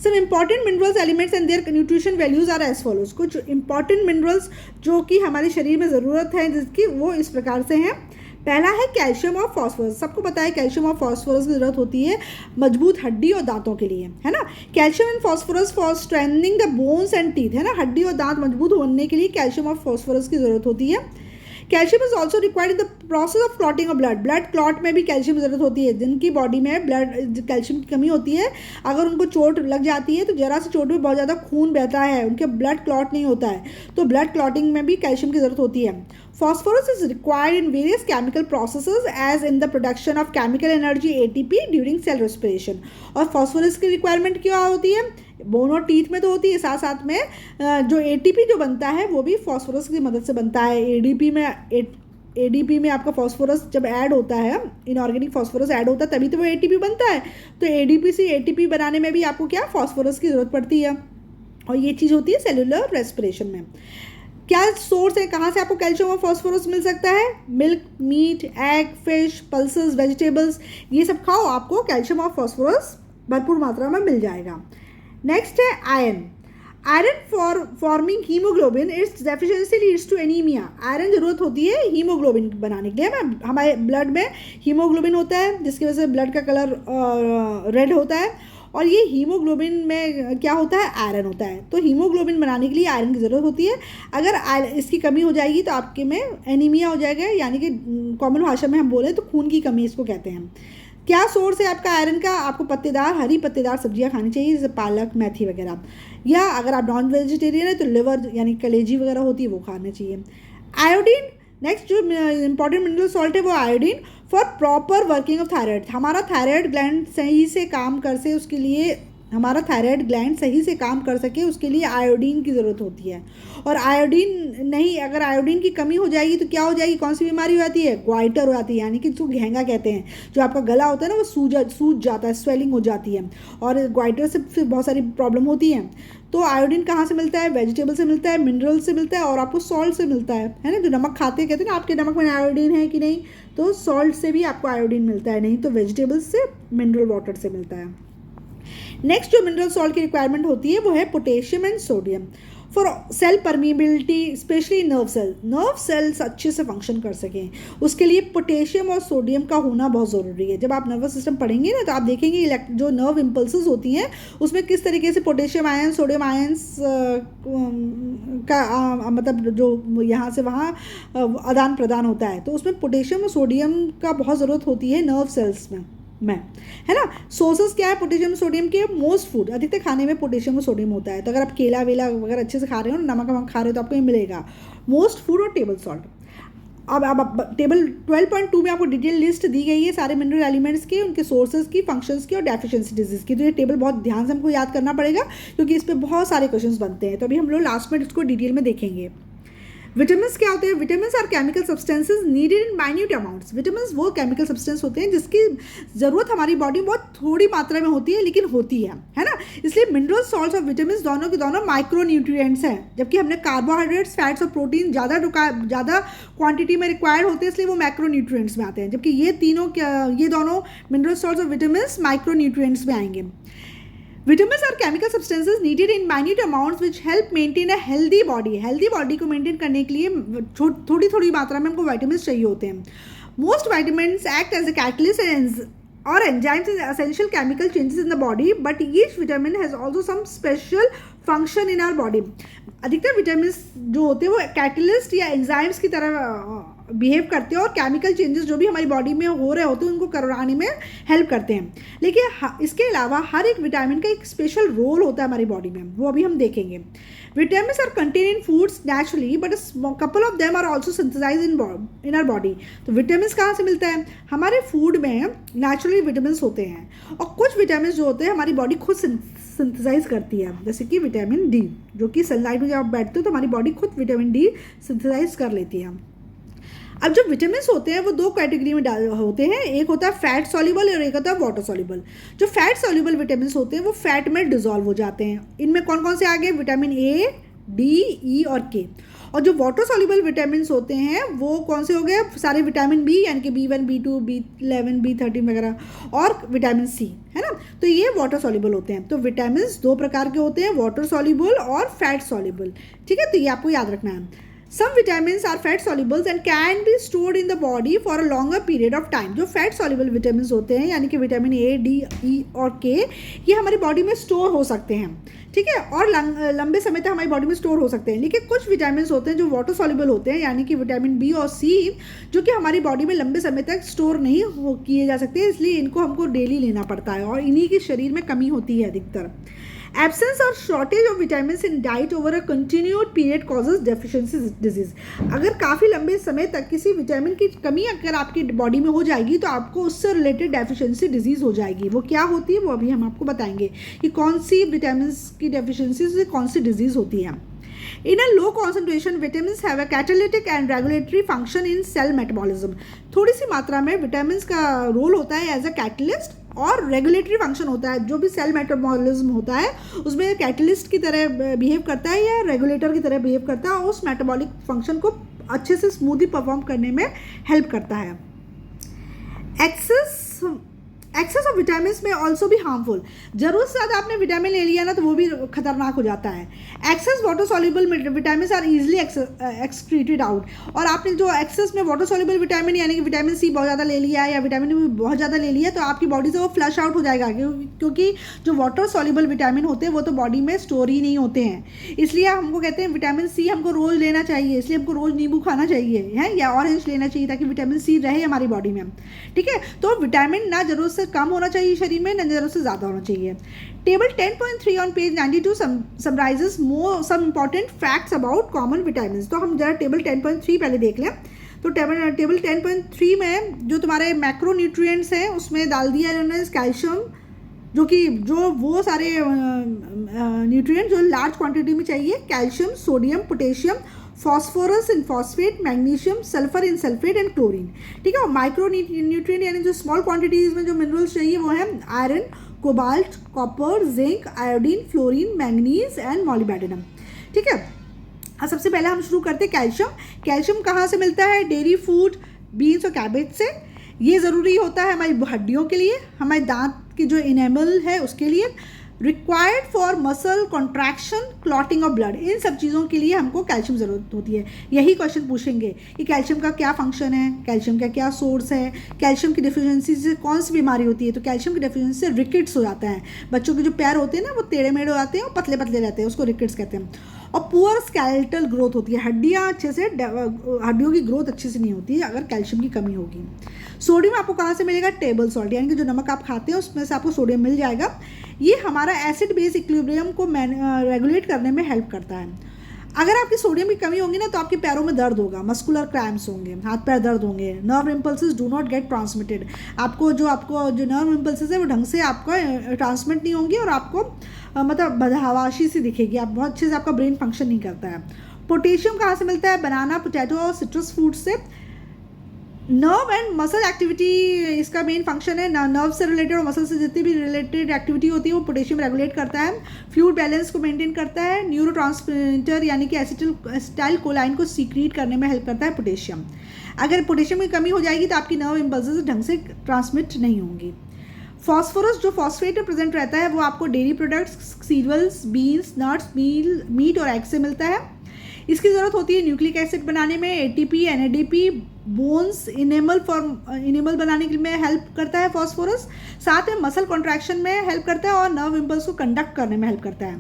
Some important minerals elements and their nutrition values are as follows. कुछ इंपॉर्टेंट मिनरल्स जो कि हमारे शरीर में ज़रूरत है जिसकी, वो इस प्रकार से हैं। पहला है कैल्शियम और फॉस्फोरस, सबको पता है कैल्शियम और फॉस्फोरस की ज़रूरत होती है मजबूत हड्डी और दांतों के लिए, है ना। Calcium and phosphorus for strengthening the bones and teeth, है ना, हड्डी और दांत मजबूत होने के लिए कैल्शियम और फॉस्फोरस की ज़रूरत होती है। Calcium is also required in the process of clotting of blood, blood clot में भी कैल्शियम ज़रूरत होती है। जिनकी बॉडी में ब्लड कैल्शियम की कमी होती है, अगर उनको चोट लग जाती है तो जरा सी चोट में बहुत ज़्यादा खून बहता है, उनके ब्लड क्लॉट नहीं होता है, तो ब्लड क्लॉटिंग में भी कैल्शियम की ज़रूरत होती है। Phosphorus is required in various chemical processes as in the production of chemical energy ATP during cell respiration। और phosphorus की रिक्वायरमेंट क्या होती है, बोन और टीथ में तो होती है, साथ साथ में जो ATP जो बनता है वो भी फॉस्फोरस की मदद से बनता है। ADP में आपका फॉस्फोरस जब ऐड होता है, इनऑर्गेनिक फॉस्फोरस ऐड होता है तभी तो वो ATP बनता है। तो ADP से ATP बनाने में भी आपको क्या, फॉस्फोरस की ज़रूरत पड़ती है, और ये चीज़ होती है सेलुलर रेस्पिरेशन में। क्या सोर्स है, कहाँ से आपको कैल्शियम और फॉस्फोरस मिल सकता है, milk, meat, egg, fish, pulses, vegetables, ये सब खाओ, आपको कैल्शियम और फॉस्फोरस भरपूर मात्रा में मिल जाएगा। नेक्स्ट है iron. Iron for forming haemoglobin, its deficiency leads to anaemia. Iron जरूरत होती है हीमोग्लोबिन बनाने के लिए। हमारे ब्लड में हीमोग्लोबिन होता है जिसकी वजह से ब्लड का कलर रेड होता है, और ये हीमोग्लोबिन में क्या होता है, आयरन होता है। तो हीमोग्लोबिन बनाने के लिए आयरन की ज़रूरत होती है। अगर इसकी कमी हो जाएगी तो आपके में एनीमिया हो जाएगा, यानी कि कॉमन भाषा में हम बोले तो खून की कमी इसको कहते हैं। क्या सोर्स है आपका आयरन का? आपको पत्तेदार, हरी पत्तेदार सब्जियां खानी चाहिए, जैसे पालक, मेथी वगैरह, या अगर आप नॉन वेजिटेरियन है तो लिवर यानी कलेजी वगैरह होती है वो खाना चाहिए। आयोडीन, नेक्स्ट जो इंपॉर्टेंट मिनरल सॉल्ट है वो iodine for proper working of thyroid. हमारा थायराइड ग्लैंड सही से काम कर से उसके लिए हमारा थायराइड ग्लैंड सही से काम कर सके उसके लिए आयोडीन की ज़रूरत होती है। और आयोडीन नहीं, अगर आयोडीन की कमी हो जाएगी तो क्या हो जाएगी, कौन सी बीमारी हो जाती है, ग्वाइटर हो जाती है, यानी कि जो घेंगा कहते हैं, जो आपका गला होता है ना वो सूज जाता है, स्वेलिंग हो जाती है, और ग्वाइटर से फिर बहुत सारी प्रॉब्लम होती है। तो आयोडीन कहाँ से मिलता है? वेजिटेबल से मिलता है, मिनरल से मिलता है, और आपको सॉल्ट से मिलता है ना। जो नमक खाते हैं, कहते हैं ना आपके नमक में आयोडीन है कि नहीं, तो सॉल्ट से भी आपको आयोडीन मिलता है, नहीं तो वेजिटेबल्स से, मिनरल वाटर से मिलता है। नेक्स्ट जो मिनरल सॉल्ट की रिक्वायरमेंट होती है वो है potassium and sodium for sale permeability, specially nerve cells अच्छे से फंक्शन कर सकें, उसके लिए पोटेशियम और सोडियम का होना बहुत ज़रूरी है। जब आप नर्वस सिस्टम पढ़ेंगे ना तो आप देखेंगे जो नर्व इम्पल्सेस होती हैं उसमें किस तरीके से पोटेशियम आयन, सोडियम आयंस का मतलब जो यहाँ से वहाँ आदान प्रदान होता है, तो उसमें पोटेशियम और सोडियम का बहुत ज़रूरत होती है नर्व सेल्स में है ना। सोर्सेस क्या है पोटेशियम सोडियम के? मोस्ट फूड, अधिकतर खाने में पोटेशियम और सोडियम होता है। तो अगर आप केला वेला अगर अच्छे से खा रहे हो ना, नमक वमक खा रहे हो तो आपको ये मिलेगा मोस्ट फूड और टेबल सॉल्ट। अब टेबल 12.2 में आपको डिटेल लिस्ट दी गई है सारे मिनरल एलिमेंट्स की, उनके सोर्सेज की, फंक्शंस की और डेफिशिएंसी डिजीज की। तो ये टेबल बहुत ध्यान से हमको याद करना पड़ेगा क्योंकि इस पर बहुत सारे क्वेश्चंस बनते हैं। तो अभी हम लोग लास्ट में इसको डिटेल में देखेंगे। विटामिन क्या होते हैं? Vitamin are chemical substances needed in minute amounts. Vitamin वो केमिकल सब्सटेंस होते हैं जिसकी ज़रूरत हमारी बॉडी में बहुत थोड़ी मात्रा में होती है, लेकिन होती है ना। इसलिए मिनरल सॉल्ट्स और विटामिन दोनों के दोनों माइक्रो न्यूट्रिएंट्स हैं, जबकि हमने कार्बोहाइड्रेट्स, फैट्स और प्रोटीन ज़्यादा क्वांटिटी में रिक्वायर्ड होते हैं, इसलिए वो मैक्रो न्यूट्रिएंट्स में आते हैं, जबकि ये दोनों मिनरल सॉल्ट्स और विटामिन माइक्रो न्यूट्रिएंट्स में आएंगे। Vitamins are chemical substances needed in minute amounts which help maintain a healthy body. Healthy body को मेंटेन करने के लिए थोड़ी थोड़ी मात्रा में हमको विटामिन चाहिए होते हैं। Most vitamins act as a catalyst or enzymes in essential chemical changes in the body, but each vitamin has also some special function in our body. अधिकतर विटामिन जो होते हैं वो कैटलिस्ट या एंजाइम्स की तरह बिहेव करते हैं और केमिकल चेंजेस जो भी हमारी बॉडी में हो रहे होते हैं उनको करवाने में हेल्प करते हैं। लेकिन इसके अलावा हर एक विटामिन का एक स्पेशल रोल होता है हमारी बॉडी में, वो अभी हम देखेंगे। Vitamins are contain in foods naturally, but couple of them are also synthesise in our body. तो विटामिन्स कहाँ से मिलता है? हमारे फूड में नेचुरली विटामिन्स होते हैं, और कुछ विटामिन्स जो होते हैं हमारी बॉडी खुद सिंथेसाइज करती है, जैसे कि विटामिन डी, जो कि सनलाइट में जब आप बैठते हो तो हमारी बॉडी खुद विटामिन डी सिंथेसाइज कर लेती है। अब जो विटामिन्स होते हैं वो दो कैटेगरी में होते हैं, एक होता है फैट सॉल्युबल और एक होता है वाटर सॉल्युबल। जो फैट सॉल्युबल विटामिन्स होते हैं वो फैट में डिजोल्व हो जाते हैं। इनमें कौन कौन से आ गए? विटामिन ए, डी, ई और के। और जो वाटर सॉल्युबल विटामिन्स होते हैं वो कौन से हो गए? सारे विटामिन बी, यानी कि B1, B2, B11, B13 वगैरह, और विटामिन सी, है ना। तो ये वाटर सॉल्युबल होते हैं। तो विटामिन्स दो प्रकार के होते हैं, वाटर सॉल्युबल और फैट सॉल्युबल, ठीक है। तो ये आपको याद रखना है। Some vitamins are fat solubles and can be stored in the body for a longer period of time. जो fat soluble vitamins होते हैं, यानी कि विटामिन ए, डी, ई और के, ये हमारी बॉडी में स्टोर हो सकते हैं, ठीक है, और लंबे समय तक हमारी बॉडी में स्टोर हो सकते हैं। लेकिन कुछ विटामिन होते हैं जो वाटर सॉल्युबल होते हैं, यानी कि विटामिन बी और सी, जो कि हमारी बॉडी में लंबे समय तक स्टोर नहीं किए जा सकते, इसलिए इनको हमको डेली लेना पड़ता है, और इन्हीं की शरीर में कमी होती है अधिकतर। Absence or shortage of vitamins in diet over a continued period causes deficiency disease. अगर काफ़ी लंबे समय तक किसी विटामिन की कमी अगर आपकी बॉडी में हो जाएगी तो आपको उससे रिलेटेड डेफिशिएंसी डिजीज़ हो जाएगी। वो क्या होती है वो अभी हम आपको बताएंगे कि कौन सी विटामिन की डेफिशिएंसी से कौन सी डिजीज़ होती है। In a low concentration, vitamins have a catalytic and regulatory function in cell metabolism. थोड़ी सी मात्रा में विटामिन का रोल होता है एज अ कैटलिस्ट, और रेगुलेटरी फंक्शन होता है। जो भी सेल मेटाबॉलिज्म होता है उसमें कैटलिस्ट की तरह बिहेव करता है या रेगुलेटर की तरह बिहेव करता है, और उस मेटाबॉलिक फंक्शन को अच्छे से स्मूथली परफॉर्म करने में हेल्प करता है। एक्सेस ऑफ विटामिन में ऑल्सो भी हार्मफुल, जरूरत से ज़्यादा आपने विटामिन ले लिया ना तो वो भी खतरनाक हो जाता है। Excess water soluble vitamin are easily excreted out, और आपने जो एक्सेस में वाटर सॉल्युबल विटामिन यानी कि विटामिन सी बहुत ज़्यादा ले लिया है या विटामिन बी बहुत ज़्यादा ले लिया है तो आपकी बॉडी से वो फ्लश आउट हो जाएगा, क्योंकि जो वाटर सॉल्युबल विटामिन होते हैं वो तो बॉडी में स्टोर ही नहीं होते हैं। इसलिए हमको कहते हैं विटामिन सी हमको रोज़ लेना चाहिए, इसलिए हमको रोज़ नींबू खाना चाहिए है या ऑरेंज लेना चाहिए ताकि विटामिन सी रहे हमारी बॉडी में, ठीक है। तो विटामिन ना जरूरत से कम होना चाहिए शरीर में, ना जरूरत से ज़्यादा होना चाहिए। Table 10.3 on page 92 summarises some important facts about common vitamin. तो हम जरा टेबल 10.3 पहले देख लें। तो टेबल 10.3 में जो तुम्हारे मैक्रोन्यूट्रिएंट्स हैं उसमें डाल दिया है इन्होंने कैल्शियम, जो वो सारे न्यूट्रिएंट जो लार्ज क्वांटिटी में चाहिए, calcium, sodium, potassium, phosphorus in phosphate, magnesium, sulphur in sulphate and chlorine, ठीक है। और माइक्रो न्यूट्रिएंट यानी जो स्मॉल क्वांटिटीज में जो मिनरल्स चाहिए वो है iron, cobalt, copper, zinc, iodine, fluorine, manganese and molybdenum, ठीक है। सबसे पहले हम शुरू करते हैं कैल्शियम। कैल्शियम कहाँ से मिलता है? डेयरी फूड, बीन्स और कैबेज से। ये ज़रूरी होता है हमारी हड्डियों के लिए, हमारे दांत की जो इनेमल है उसके लिए, required for muscle contraction, clotting of blood, इन सब चीज़ों के लिए हमको कैल्शियम ज़रूरत होती है। यही क्वेश्चन पूछेंगे कि कैल्शियम का क्या फंक्शन है, कैल्शियम का क्या सोर्स है, कैल्शियम की डिफिशिएंसी से कौन सी बीमारी होती है। तो कैल्शियम की डिफिशिएंसी से रिकेट्स हो जाता है, बच्चों के जो पैर होते हैं ना वो टेढ़े मेढ़े हो जाते हैं और पतले पतले रहते हैं, उसको रिकेट्स कहते हैं। और पुअर स्केलेटल ग्रोथ होती है, हड्डियाँ अच्छे से हड्डियों की ग्रोथ अच्छे से नहीं होती है अगर कैल्शियम की कमी होगी। सोडियम आपको कहाँ से मिलेगा? टेबल सॉल्ट, यानी कि जो नमक आप खाते हैं उसमें से आपको सोडियम मिल जाएगा। ये हमारा एसिड बेस इक्विलिब्रियम को रेगुलेट करने में हेल्प करता है। अगर आपकी सोडियम की कमी होगी ना तो आपके पैरों में दर्द होगा, मस्कुलर क्रैम्प्स होंगे, हाथ पैर दर्द होंगे, nerve impulses do not gate transmitted, आपको जो नर्व इम्पल्सेस है वो ढंग से आपको ट्रांसमिट नहीं होंगी और आपको मतलब बदहवाशी सी दिखेगी, आप बहुत अच्छे से आपका ब्रेन फंक्शन नहीं करता है। पोटेशियम कहाँ से मिलता है? बनाना, पोटैटो और सिट्रस फ्रूट से। नर्व एंड मसल एक्टिविटी इसका मेन फंक्शन है, नर्व से रिलेटेड और मसल से जितनी भी रिलेटेड एक्टिविटी होती है वो पोटेशियम रेगुलेट करता है। फ्लूइड बैलेंस को मेंटेन करता है। न्यूरोट्रांसमीटर यानी कि एसिटाइल कोलाइन को सीक्रेट करने में हेल्प करता है पोटेशियम। अगर पोटेशियम की कमी हो जाएगी तो आपकी नर्व इम्पल्सेस ढंग से ट्रांसमिट नहीं होंगी। फॉस्फोरस जो फॉस्फेट में प्रेजेंट रहता है वो आपको dairy products, cereals, beans, nuts, meat और एग से मिलता है। इसकी ज़रूरत होती है न्यूक्लिक एसिड बनाने में, एटीपी, एनएडीपी, बोन्स इनेमल बनाने में हेल्प करता है फॉस्फोरस, साथ में मसल कॉन्ट्रैक्शन में हेल्प करता है और नर्व इम्पल्स को कंडक्ट करने में हेल्प करता है।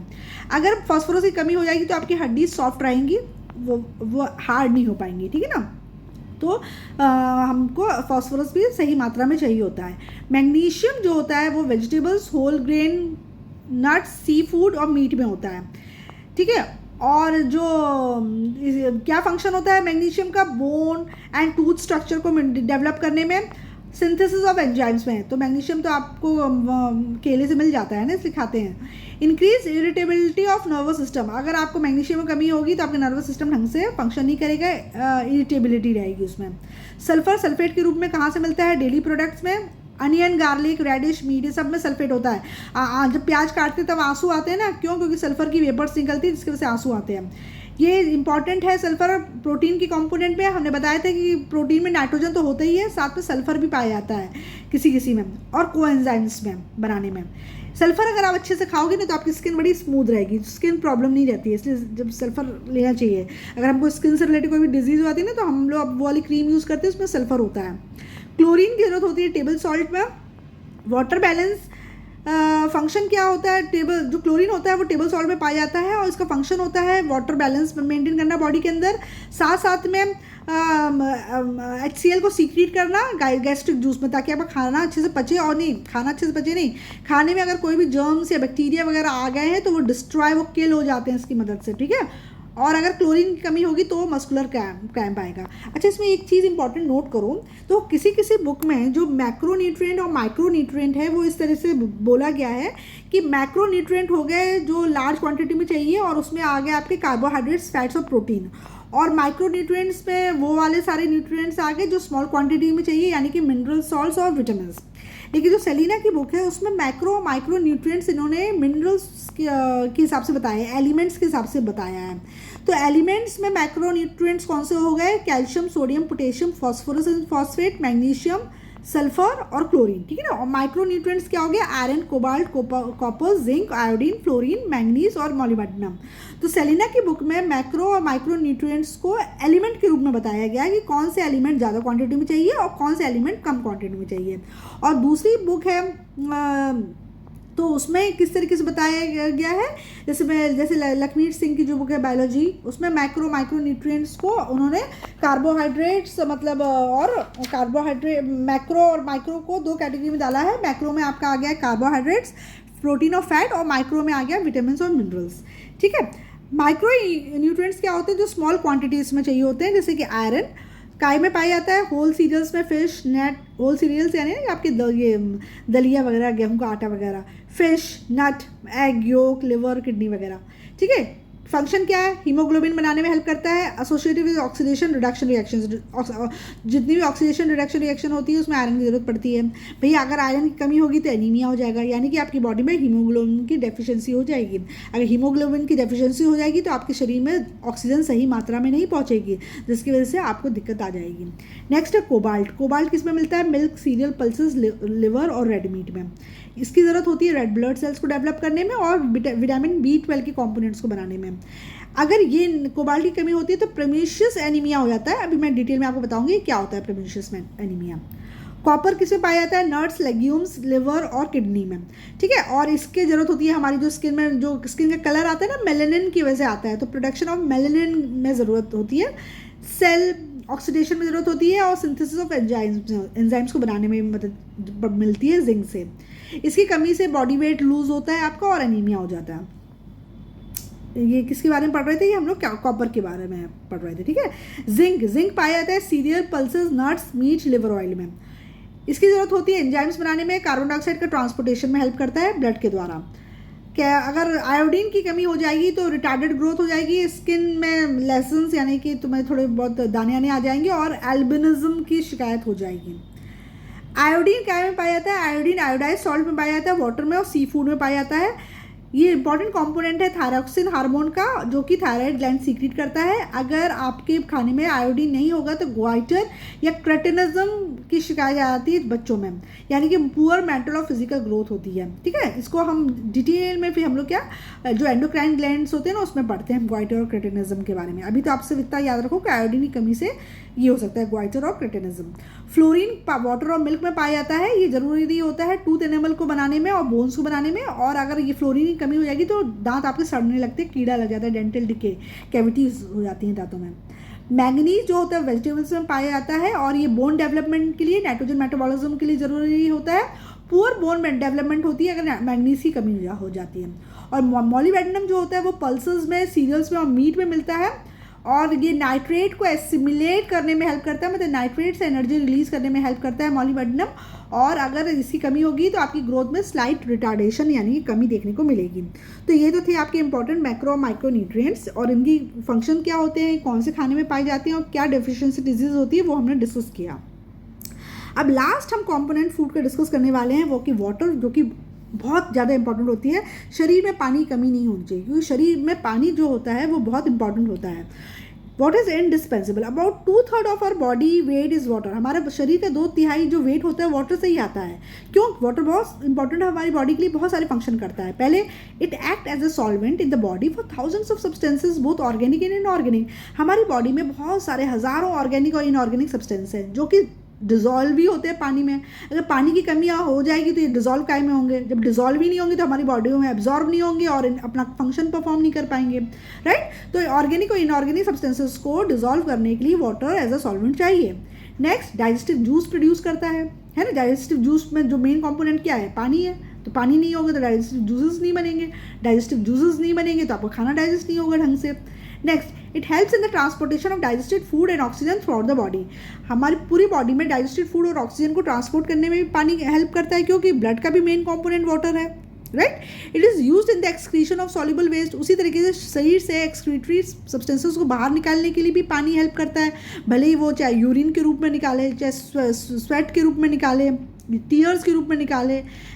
अगर फॉस्फोरस की कमी हो जाएगी तो आपकी हड्डी सॉफ्ट रहेंगी, वो हार्ड नहीं हो पाएंगी, ठीक है ना। तो हमको फॉस्फोरस भी सही मात्रा में चाहिए होता है। मैग्नीशियम जो होता है वो vegetables, whole grain, nuts, sea food और मीट में होता है, ठीक है। और जो क्या फंक्शन होता है मैग्नीशियम का? बोन एंड टूथ स्ट्रक्चर को डेवलप करने में, सिंथेसिस ऑफ एंजाइम्स में। तो मैग्नीशियम तो आपको केले से मिल जाता है ना, इसलिए खाते हैं। Increase irritability of nervous system, अगर आपको मैग्नीशियम में कमी होगी तो आपका नर्वस सिस्टम ढंग से फंक्शन नहीं करेगा, इरिटेबिलिटी रहेगी उसमें। सल्फर सल्फेट के रूप में कहाँ से मिलता है? डेली प्रोडक्ट्स में, अनियन, गार्लिक, रेडिश, मीट, ये सब में सल्फेट होता है। जब प्याज काटते तब आंसू आते हैं ना, क्यों? क्योंकि सल्फर की वेपर्स निकलती है जिसकी वजह से आंसू आते हैं। ये इंपॉर्टेंट है। सल्फर प्रोटीन की कंपोनेंट में, हमने बताया था कि प्रोटीन में नाइट्रोजन तो होता ही है, साथ में सल्फर भी पाया जाता है किसी में, और कोएंजाइम्स में बनाने में। सल्फर अगर आप अच्छे से खाओगे ना तो आपकी स्किन बड़ी स्मूथ रहेगी, स्किन प्रॉब्लम नहीं रहती है, इसलिए जब सल्फर लेना चाहिए। अगर हमको स्किन से रिलेटेड कोई भी डिजीज़ होती है ना तो हम लोग वो वाली क्रीम यूज़ करते हैं, उसमें सल्फर होता है। क्लोरीन की जरूरत होती है टेबल सॉल्ट में। वाटर बैलेंस फंक्शन क्या होता है? जो क्लोरीन होता है वो टेबल सॉल्ट में पाया जाता है और इसका फंक्शन होता है वाटर बैलेंस मेंटेन करना बॉडी के अंदर, साथ में HCl को सीक्रेट करना गैस्ट्रिक जूस में, ताकि आपका खाना अच्छे से पचे। और नहीं खाना अच्छे से पचे नहीं, खाने में अगर कोई भी जर्म्स या बैक्टीरिया वगैरह आ गए हैं तो वो डिस्ट्रॉय, वो किल हो जाते हैं इसकी मदद से, ठीक है। और अगर क्लोरीन की कमी होगी तो मस्कुलर क्रैम्प आएगा। अच्छा, इसमें एक चीज़ इंपॉर्टेंट नोट करो, तो किसी बुक में जो मैक्रोन्यूट्रिएंट और माइक्रोन्यूट्रिएंट है वो इस तरह से बोला गया है कि मैक्रोन्यूट्रिएंट हो गए जो लार्ज क्वांटिटी में चाहिए और उसमें आ गए आपके कार्बोहाइड्रेट्स, फैट्स और प्रोटीन, और माइक्रोन्यूट्रिएंट्स में वो वाले सारे न्यूट्रिएंट्स आ गए जो स्मॉल क्वांटिटी में चाहिए, यानी कि मिनरल सॉल्ट्स और विटामिन। लेकिन जो सेलिना की बुक है उसमें माइक्रो न्यूट्रिएंट्स इन्होंने मिनरल्स के हिसाब से बताया है, एलिमेंट्स के हिसाब से बताया है। तो एलिमेंट्स में मैक्रो न्यूट्रिएंट्स कौन से हो गए? Calcium, sodium, potassium, phosphorus and phosphate, magnesium, sulphur और क्लोरीन, ठीक है ना। और माइक्रो न्यूट्रिएंट्स क्या हो गया, iron, cobalt, copper, zinc, iodine, fluorine, manganese और मोलिब्डेनम। तो सेलिना की बुक में मैक्रो और माइक्रो न्यूट्रिएंट्स को एलिमेंट के रूप में बताया गया है कि कौन से एलिमेंट ज़्यादा क्वांटिटी में चाहिए और कौन से एलिमेंट कम क्वांटिटी में चाहिए। और दूसरी बुक है तो उसमें किस तरीके से बताया गया है, जैसे लखमीर सिंह की जो बुक है बायोलॉजी, उसमें मैक्रो माइक्रो न्यूट्रिएंट्स को उन्होंने कार्बोहाइड्रेट्स मतलब और कार्बोहाइड्रेट मैक्रो और माइक्रो को दो कैटेगरी में डाला है। मैक्रो में आपका आ गया है कार्बोहाइड्रेट्स, प्रोटीन और फैट, और माइक्रो में आ गया विटामिन और मिनरल्स, ठीक है। माइक्रो न्यूट्रिएंट्स क्या होते हैं, जो स्मॉल क्वांटिटीज में चाहिए होते हैं, जैसे कि आयरन काय में पाया जाता है, होल सीरियल्स में फिश, नट, होल सीरियल्स यानी आपके ये दलिया वगैरह, गेहूं का आटा वगैरह, फिश, नट, एग योक, लिवर, किडनी वगैरह, ठीक है। फंक्शन क्या है, हीमोग्लोबिन बनाने में हेल्प करता है, associated with oxidation reduction reactions, जितनी भी ऑक्सीडेशन रिडक्शन रिएक्शन होती है उसमें आयरन की जरूरत पड़ती है। भैया अगर आयरन की कमी होगी तो एनीमिया हो जाएगा, यानी कि आपकी बॉडी में हीमोग्लोबिन की डेफिशिएंसी हो जाएगी। अगर हीमोग्लोबिन की डेफिशिएंसी हो जाएगी तो आपके शरीर में ऑक्सीजन सही मात्रा में नहीं पहुंचेगी, जिसकी वजह से आपको दिक्कत आ जाएगी। नेक्स्ट है कोबाल्ट। कोबाल्ट किस में मिलता है, मिल्क, सीरियल, पल्सेस, लिवर और रेड मीट में। इसकी ज़रूरत होती है रेड ब्लड सेल्स को डेवलप करने में और विटामिन B12 के कंपोनेंट्स को बनाने में। अगर ये कोबाल्ट की कमी होती है तो प्रेमिशियस एनीमिया हो जाता है। अभी मैं डिटेल में आपको बताऊंगी क्या होता है प्रेमिशियस एनीमिया। कॉपर किसमें पाया जाता है, नट्स, लेग्यूम्स, लिवर और किडनी में, ठीक है। और इसकी ज़रूरत होती है हमारी जो स्किन में, जो स्किन का कलर आता है ना, मेलेनिन की वजह से आता है, तो प्रोडक्शन ऑफ मेलेनिन में ज़रूरत होती है। सेल ऑक्सीडेशन में ज़रूरत होती है और सिंथेसिस ऑफ एंजाइम्स को बनाने में मदद मिलती है जिंक से। इसकी कमी से बॉडी वेट लूज होता है आपका और एनीमिया हो जाता है। ये किसके बारे में पढ़ रहे थे, ये हम लोग कॉपर के बारे में पढ़ रहे थे, ठीक है। जिंक पाया जाता है cereal, pulses, nuts, meat, liver oil में। इसकी ज़रूरत होती है एंजाइम्स बनाने में, कार्बन डाइऑक्साइड का ट्रांसपोर्टेशन में हेल्प करता है ब्लड के द्वारा। क्या अगर आयोडीन की कमी हो जाएगी तो रिटार्डेड ग्रोथ हो जाएगी, स्किन में लेसन्स यानी कि तुम्हें थोड़े बहुत दाने आने आ जाएंगे और एल्बिनिज्म की शिकायत हो जाएगी। आयोडीन क्या में पाया जाता है, आयोडीन आयोडाइज सॉल्ट में पाया जाता है, वाटर में और सी फूड में पाया जाता है। ये इंपॉर्टेंट कंपोनेंट है थायरॉक्सिन हार्मोन का, जो कि थायराइड ग्लैंड सीक्रेट करता है। अगर आपके खाने में आयोडीन नहीं होगा तो ग्वाइटर या क्रेटिनिज्म की शिकायत आ जाती है बच्चों में, यानी कि पुअर मेंटल और फिजिकल ग्रोथ होती है, ठीक है। इसको हम डिटेल में फिर हम लोग क्या जो एंडोक्राइन ग्लैंड्स होते हैं ना उसमें पढ़ते हैं ग्वाइटर और क्रेटिनिज्म के बारे में। अभी तो आपसे इतना याद रखो कि आयोडीन की कमी से ये हो सकता है ग्वाइटर और क्रेटिनिज्म। फ्लोरीन वाटर और मिल्क में पाया जाता है, ये जरूरी नहीं होता है टूथ एनिमल को बनाने में और बोन्स को बनाने में। और अगर ये फ्लोरीन की कमी हो जाएगी तो दांत आपके सड़ने लगते हैं, कीड़ा लग जाता है, डेंटल डिके, कैविटीज हो जाती हैं दांतों में। मैंगनीज जो होता है वेजिटेबल्स में पाया जाता है और ये बोन डेवलपमेंट के लिए, नाइट्रोजन मेटाबॉलिज्म के लिए जरूरी होता है। पुअर बोन डेवलपमेंट होती है अगर मैंगनीज की कमी हो जाती है। और मोलिब्डेनम जो होता है वो पल्सेस में, सीरियल्स में और मीट में मिलता है और ये नाइट्रेट को एसिमिलेट करने में हेल्प करता है, मतलब नाइट्रेट से एनर्जी रिलीज करने में हेल्प करता है मोलिब्डेनम। और अगर इसकी कमी होगी तो आपकी ग्रोथ में स्लाइट रिटार्डेशन यानी कि कमी देखने को मिलेगी। तो ये तो थे आपके इंपॉर्टेंट मैक्रो और माइक्रो न्यूट्रिएंट्स और इनकी फंक्शन क्या होते हैं, कौन से खाने में पाए जाते हैं और क्या डेफिशिएंसी डिजीज होती है, वो हमने डिस्कस किया। अब लास्ट हम कॉम्पोनेंट फूड का डिस्कस करने वाले हैं, वो कि वाटर, जो कि बहुत ज़्यादा इंपॉर्टेंट होती है। शरीर में पानी की कमी नहीं होनी चाहिए, क्योंकि शरीर में पानी जो होता है वो बहुत इंपॉर्टेंट होता है। Water is indispensable, about 2/3 of our body weight is water. हमारे शरीर का 2/3 जो वेट होता है वाटर से ही आता है। क्यों, वाटर बहुत इंपॉर्टेंट है हमारी बॉडी के लिए, बहुत सारे फंक्शन करता है। पहले it act as a solvent in the body for thousands of substances both organic and inorganic. हमारी बॉडी में बहुत सारे हज़ारों ऑर्गेनिक और इनऑर्गेनिक सब्सटेंस हैं जो कि डिजॉल्व भी होते हैं पानी में। अगर पानी की कमी हो जाएगी तो ये डिजॉल्व काय में होंगे, जब डिजॉल्व ही नहीं होंगे तो हमारी बॉडी में एब्जॉर्ब नहीं होंगे और अपना फंक्शन परफॉर्म नहीं कर पाएंगे, राइट। तो ऑर्गेनिक और इनऑर्गेनिक सब्सटेंसेस को डिजॉल्व करने के लिए वाटर एज अ सॉल्वेंट चाहिए। नेक्स्ट, डाइजेस्टिव जूस प्रोड्यूस करता है ना। डाइजेस्टिव जूस में जो मेन कंपोनेंट क्या है, पानी है। तो पानी नहीं होगा तो डाइजेस्टिव जूसेस नहीं बनेंगे, डाइजेस्टिव जूसेस नहीं बनेंगे तो आपका खाना डाइजेस्ट नहीं होगा ढंग से। Next, it helps in the transportation of digested food and oxygen through out the body. हमारी पूरी बॉडी में डाइजेस्टेड फूड और ऑक्सीजन को ट्रांसपोर्ट करने में भी पानी हेल्प करता है, क्योंकि ब्लड का भी मेन कंपोनेंट वाटर है, right. It is used in the excretion of soluble waste. उसी तरीके से शरीर से एक्सक्रीटरी सब्सटेंसेस को बाहर निकालने के लिए भी पानी हेल्प करता है, भले ही वो चाहे यूरिन के रूप में निकाले, चाहे स्वेट के रूप में निकाले, टीयर्स के रूप में निकाले,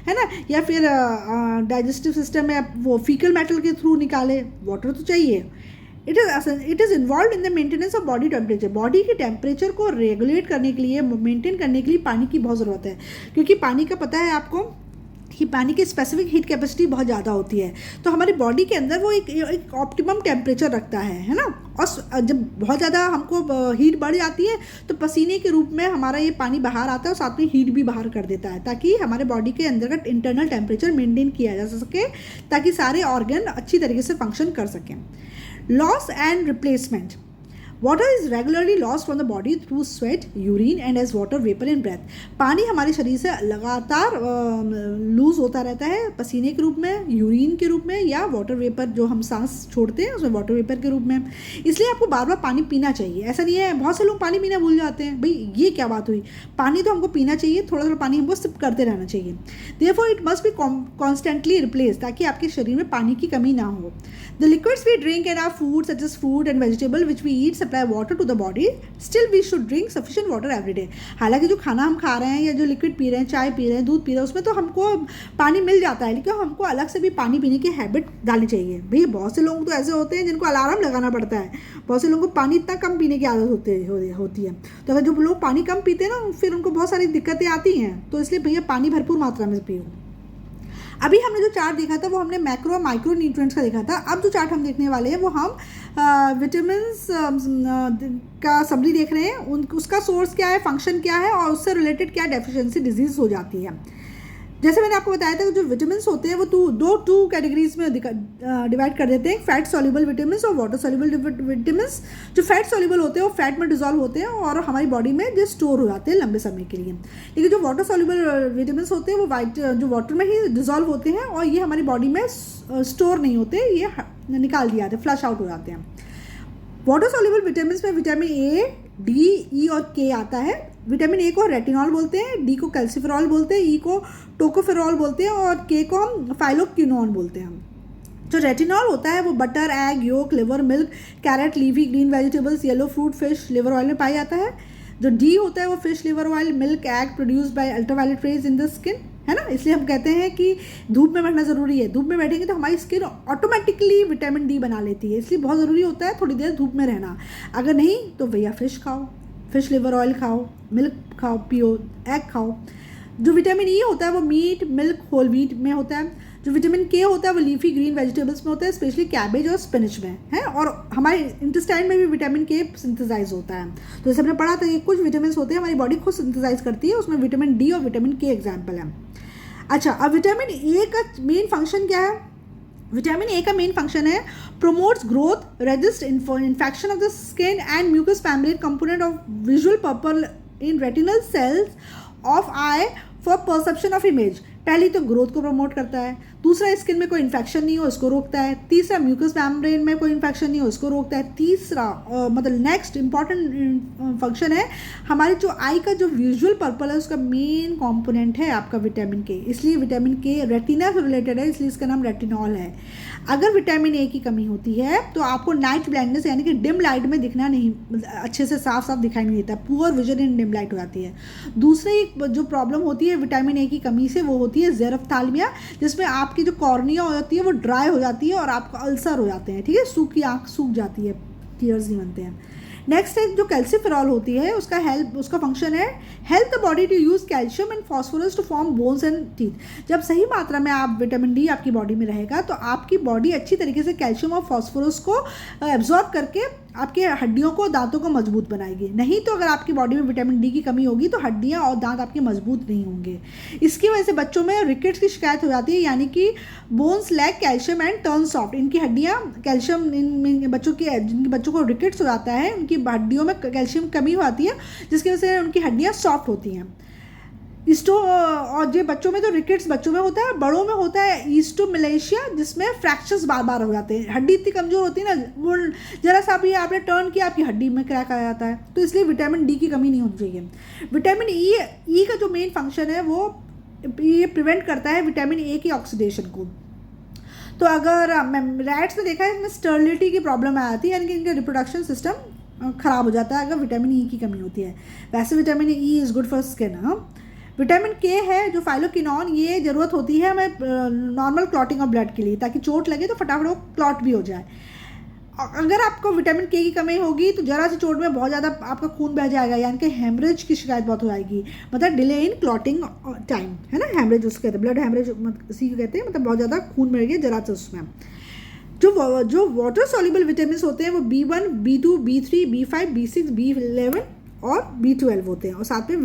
है ना, या फिर डाइजेस्टिव सिस्टम में वो फीकल मैटर के थ्रू निकाले, वाटर तो चाहिए। It is involve in the maintenance of body temperature. Body के टेम्परेचर को रेगुलेट करने के लिए, मेंटेन करने के लिए पानी की बहुत ज़रूरत है, क्योंकि पानी का पता है आपको कि पानी की स्पेसिफिक हीट कैपेसिटी बहुत ज़्यादा होती है। तो हमारी बॉडी के अंदर वो एक ऑप्टिमम टेम्परेचर रखता है ना। और जब बहुत ज़्यादा हमको हीट बढ़ जाती है तो पसीने के रूप में हमारा ये पानी बाहर आता है और साथ में हीट भी बाहर कर देता है, ताकि हमारे बॉडी के अंदर का इंटरनल टेम्परेचर मेंटेन किया जा सके, ताकि सारे ऑर्गन अच्छी तरीके से फंक्शन कर सकें। Loss and replacement. Water is regularly lost from the body through sweat, urine and as water vapour in breath. पानी हमारे शरीर से लगातार लूज होता रहता है, पसीने के रूप में, यूरिन के रूप में, या वाटर वेपर जो हम सांस छोड़ते हैं उसमें वाटर वेपर के रूप में। इसलिए आपको बार बार पानी पीना चाहिए। ऐसा नहीं है, बहुत से लोग पानी पीना भूल जाते हैं, भाई ये क्या बात हुई, पानी तो हमको पीना चाहिए, थोड़ा थोड़ा पानी हमको सिप करते रहना चाहिए। Therefore it must be constantly replace, ताकि आपके शरीर में पानी की कमी ना हो। The liquids we drink and our food such as fruit and vegetable which we eat supply water to the body, still we should drink sufficient water every day. हालांकि जो खाना हम खा रहे हैं या जो लिक्विड पी रहे हैं, चाय पी रहे हैं, दूध पी रहे हैं, उसमें तो हमको पानी मिल जाता है, लेकिन हमको अलग से भी पानी पीने की हैबिट डालनी चाहिए। भैया बहुत से लोग तो ऐसे होते हैं जिनको अलार्म लगाना पड़ता है, बहुत से लोगों को पानी इतना कम पीने की आदत होती है। तो अगर जो लोग पानी कम पीते हैं ना, फिर उनको बहुत सारी दिक्कतें आती हैं। तो इसलिए भैया पानी भरपूर मात्रा में पियो। अभी हमने जो चार्ट देखा था वो हमने मैक्रो और माइक्रो न्यूट्रिएंट्स का देखा था। अब जो चार्ट हम देखने वाले हैं वो हम विटामिन्स का समरी देख रहे हैं। उसका सोर्स क्या है, फंक्शन क्या है, और उससे रिलेटेड क्या डेफिशिएंसी डिजीज हो जाती है। जैसे मैंने आपको बताया था कि जो विटामिन्स होते हैं वो टू कैटेगरीज में डिवाइड कर देते हैं, फैट सॉल्युबल विटामिन्स और वाटर सॉल्युबल विटामिन्स। जो फैट सॉल्युबल होते हैं वो फैट में डिजॉल्व होते हैं और हमारी बॉडी में जो स्टोर हो जाते हैं लंबे समय के लिए। लेकिन जो वाटर सॉल्युबल विटामिन्स होते हैं वो जो वाटर में ही डिजॉल्व होते हैं और ये हमारी बॉडी में स्टोर नहीं होते, ये निकाल दिए जाते हैं, फ्लश आउट हो जाते हैं। वाटर सॉल्युबल विटामिन्स में विटामिन ए, डी, ई और के आता है। विटामिन ए को रेटिनॉल बोलते हैं, डी को कैल्सिफेरॉल बोलते हैं, ई को टोकोफेरॉल बोलते हैं और के को हम फाइलोक्विनोन बोलते हैं। जो रेटिनॉल होता है वो butter, egg, yolk, liver, milk, carrot, leafy green vegetables, yellow fruit, fish, liver oil में पाया जाता है। जो डी होता है वो fish liver oil, milk, egg produced by ultraviolet rays in the skin, है ना। इसलिए हम कहते हैं कि धूप में बैठना ज़रूरी है। धूप में बैठेंगे तो हमारी स्किन ऑटोमेटिकली विटामिन डी बना लेती है, इसलिए बहुत ज़रूरी होता है थोड़ी देर धूप में रहना। अगर नहीं तो भैया फिश खाओ, फिश लिवर ऑयल खाओ, मिल्क खाओ, पियो, एग खाओ। जो विटामिन ई होता है वो मीट, मिल्क, होल व्हीट में होता है। जो विटामिन के होता है वो लीफी ग्रीन वेजिटेबल्स में होता है, स्पेशली कैबेज और स्पिनच में है। और हमारे इंटेस्टाइन में भी विटामिन के सिंथेसाइज होता है। तो जैसे हमने पढ़ा था कि कुछ विटामिन होते हैं हमारी बॉडी खुद सिंथेसाइज करती है, उसमें विटामिन डी और विटामिन के एग्जाम्पल है। अच्छा, अब विटामिन ए का मेन फंक्शन क्या है? विटामिन ए का मेन फंक्शन है promotes growth, resist infection of the skin and mucus membrane component of visual purple in retinal cells of eye for perception of image. पहली तो ग्रोथ को प्रमोट करता है, दूसरा स्किन में कोई इन्फेक्शन नहीं हो इसको रोकता है, तीसरा म्यूकस मेम्ब्रेन में कोई इन्फेक्शन नहीं हो इसको रोकता है, तीसरा मतलब नेक्स्ट इंपॉर्टेंट फंक्शन है हमारे जो आई का जो विजुअल पर्पल है उसका मेन कंपोनेंट है आपका विटामिन के। इसलिए विटामिन के रेटिना से रिलेटेड है, इसलिए इसका नाम रेटिनॉल है। अगर विटामिन ए की कमी होती है तो आपको नाइट ब्लाइंडनेस यानी कि डिम लाइट में दिखना नहीं, अच्छे से साफ साफ दिखाई नहीं देता, poor vision in dim light हो जाती है। दूसरी जो प्रॉब्लम होती है विटामिन ए की कमी से वो होती है ज़ेरोफ्थाल्मिया, जिसमें आपकी जो कॉर्निया हो जाती है वो ड्राई हो जाती है और आपको अल्सर हो जाते हैं, ठीक है, सूखी आँख सूख जाती है, टीयर्स नहीं बनते हैं। नेक्स्ट है जो कैल्सिफेरॉल होती है, उसका फंक्शन है help the body to use calcium and phosphorus to form bones and teeth. जब सही मात्रा में आप विटामिन डी आपकी बॉडी में रहेगा तो आपकी बॉडी अच्छी तरीके से कैल्शियम और फॉस्फोरस को एब्जॉर्ब करके आपके हड्डियों को, दांतों को मजबूत बनाएगी। नहीं तो अगर आपकी बॉडी में विटामिन डी की कमी होगी तो हड्डियां और दांत आपके मजबूत नहीं होंगे। इसकी वजह से बच्चों में रिकेट्स की शिकायत हो जाती है, यानी कि bones lack calcium and turn soft. इनकी हड्डियां कैल्शियम, इन बच्चों को रिकेट्स हो जाता है, उनकी हड्डियों में कैल्शियम कमी हो जाती है जिसकी वजह से उनकी हड्डियां सॉफ्ट होती हैं। और जो बच्चों में तो रिकेट्स बच्चों में होता है, बड़ों में होता है ईस्टोमिलेशिया, जिसमें फ्रैक्चर्स बार बार हो जाते हैं। हड्डी इतनी कमजोर होती है ना, वो जरा सा भी आपने टर्न किया आपकी हड्डी में क्रैक आ जाता है। तो इसलिए विटामिन डी की कमी नहीं होनी चाहिए। विटामिन ई का जो मेन फंक्शन है वो ये प्रिवेंट करता है विटामिन ए की ऑक्सीडेशन को। तो अगर रैट्स ने देखा है इसमें स्टर्लिटी की प्रॉब्लम आ जाती है, यानी कि इनका रिप्रोडक्शन सिस्टम खराब हो जाता है अगर विटामिन ई की कमी होती है। वैसे vitamin E is good for skin. हाँ, विटामिन के है जो फाइलोक्विनोन, ये ज़रूरत होती है हमें नॉर्मल क्लॉटिंग ऑफ ब्लड के लिए, ताकि चोट लगे तो फटाफट वो क्लॉट भी हो जाए। अगर आपको विटामिन के की कमी होगी तो जरा सी चोट में बहुत ज़्यादा आपका खून बह जाएगा, यानी कि हेमरेज की शिकायत बहुत हो जाएगी, मतलब डिले इन क्लॉटिंग टाइम, है ना, हेमरेज उसको कहते हैं, ब्लड हेमरेज इसी को कहते हैं, मतलब बहुत ज़्यादा खून मिल गया जरा से उसमें। जो वाटर सॉल्युबल विटामिन होते हैं वो B1, B2, B3, B5, B6, B11 और B12 होते हैं, और साथ में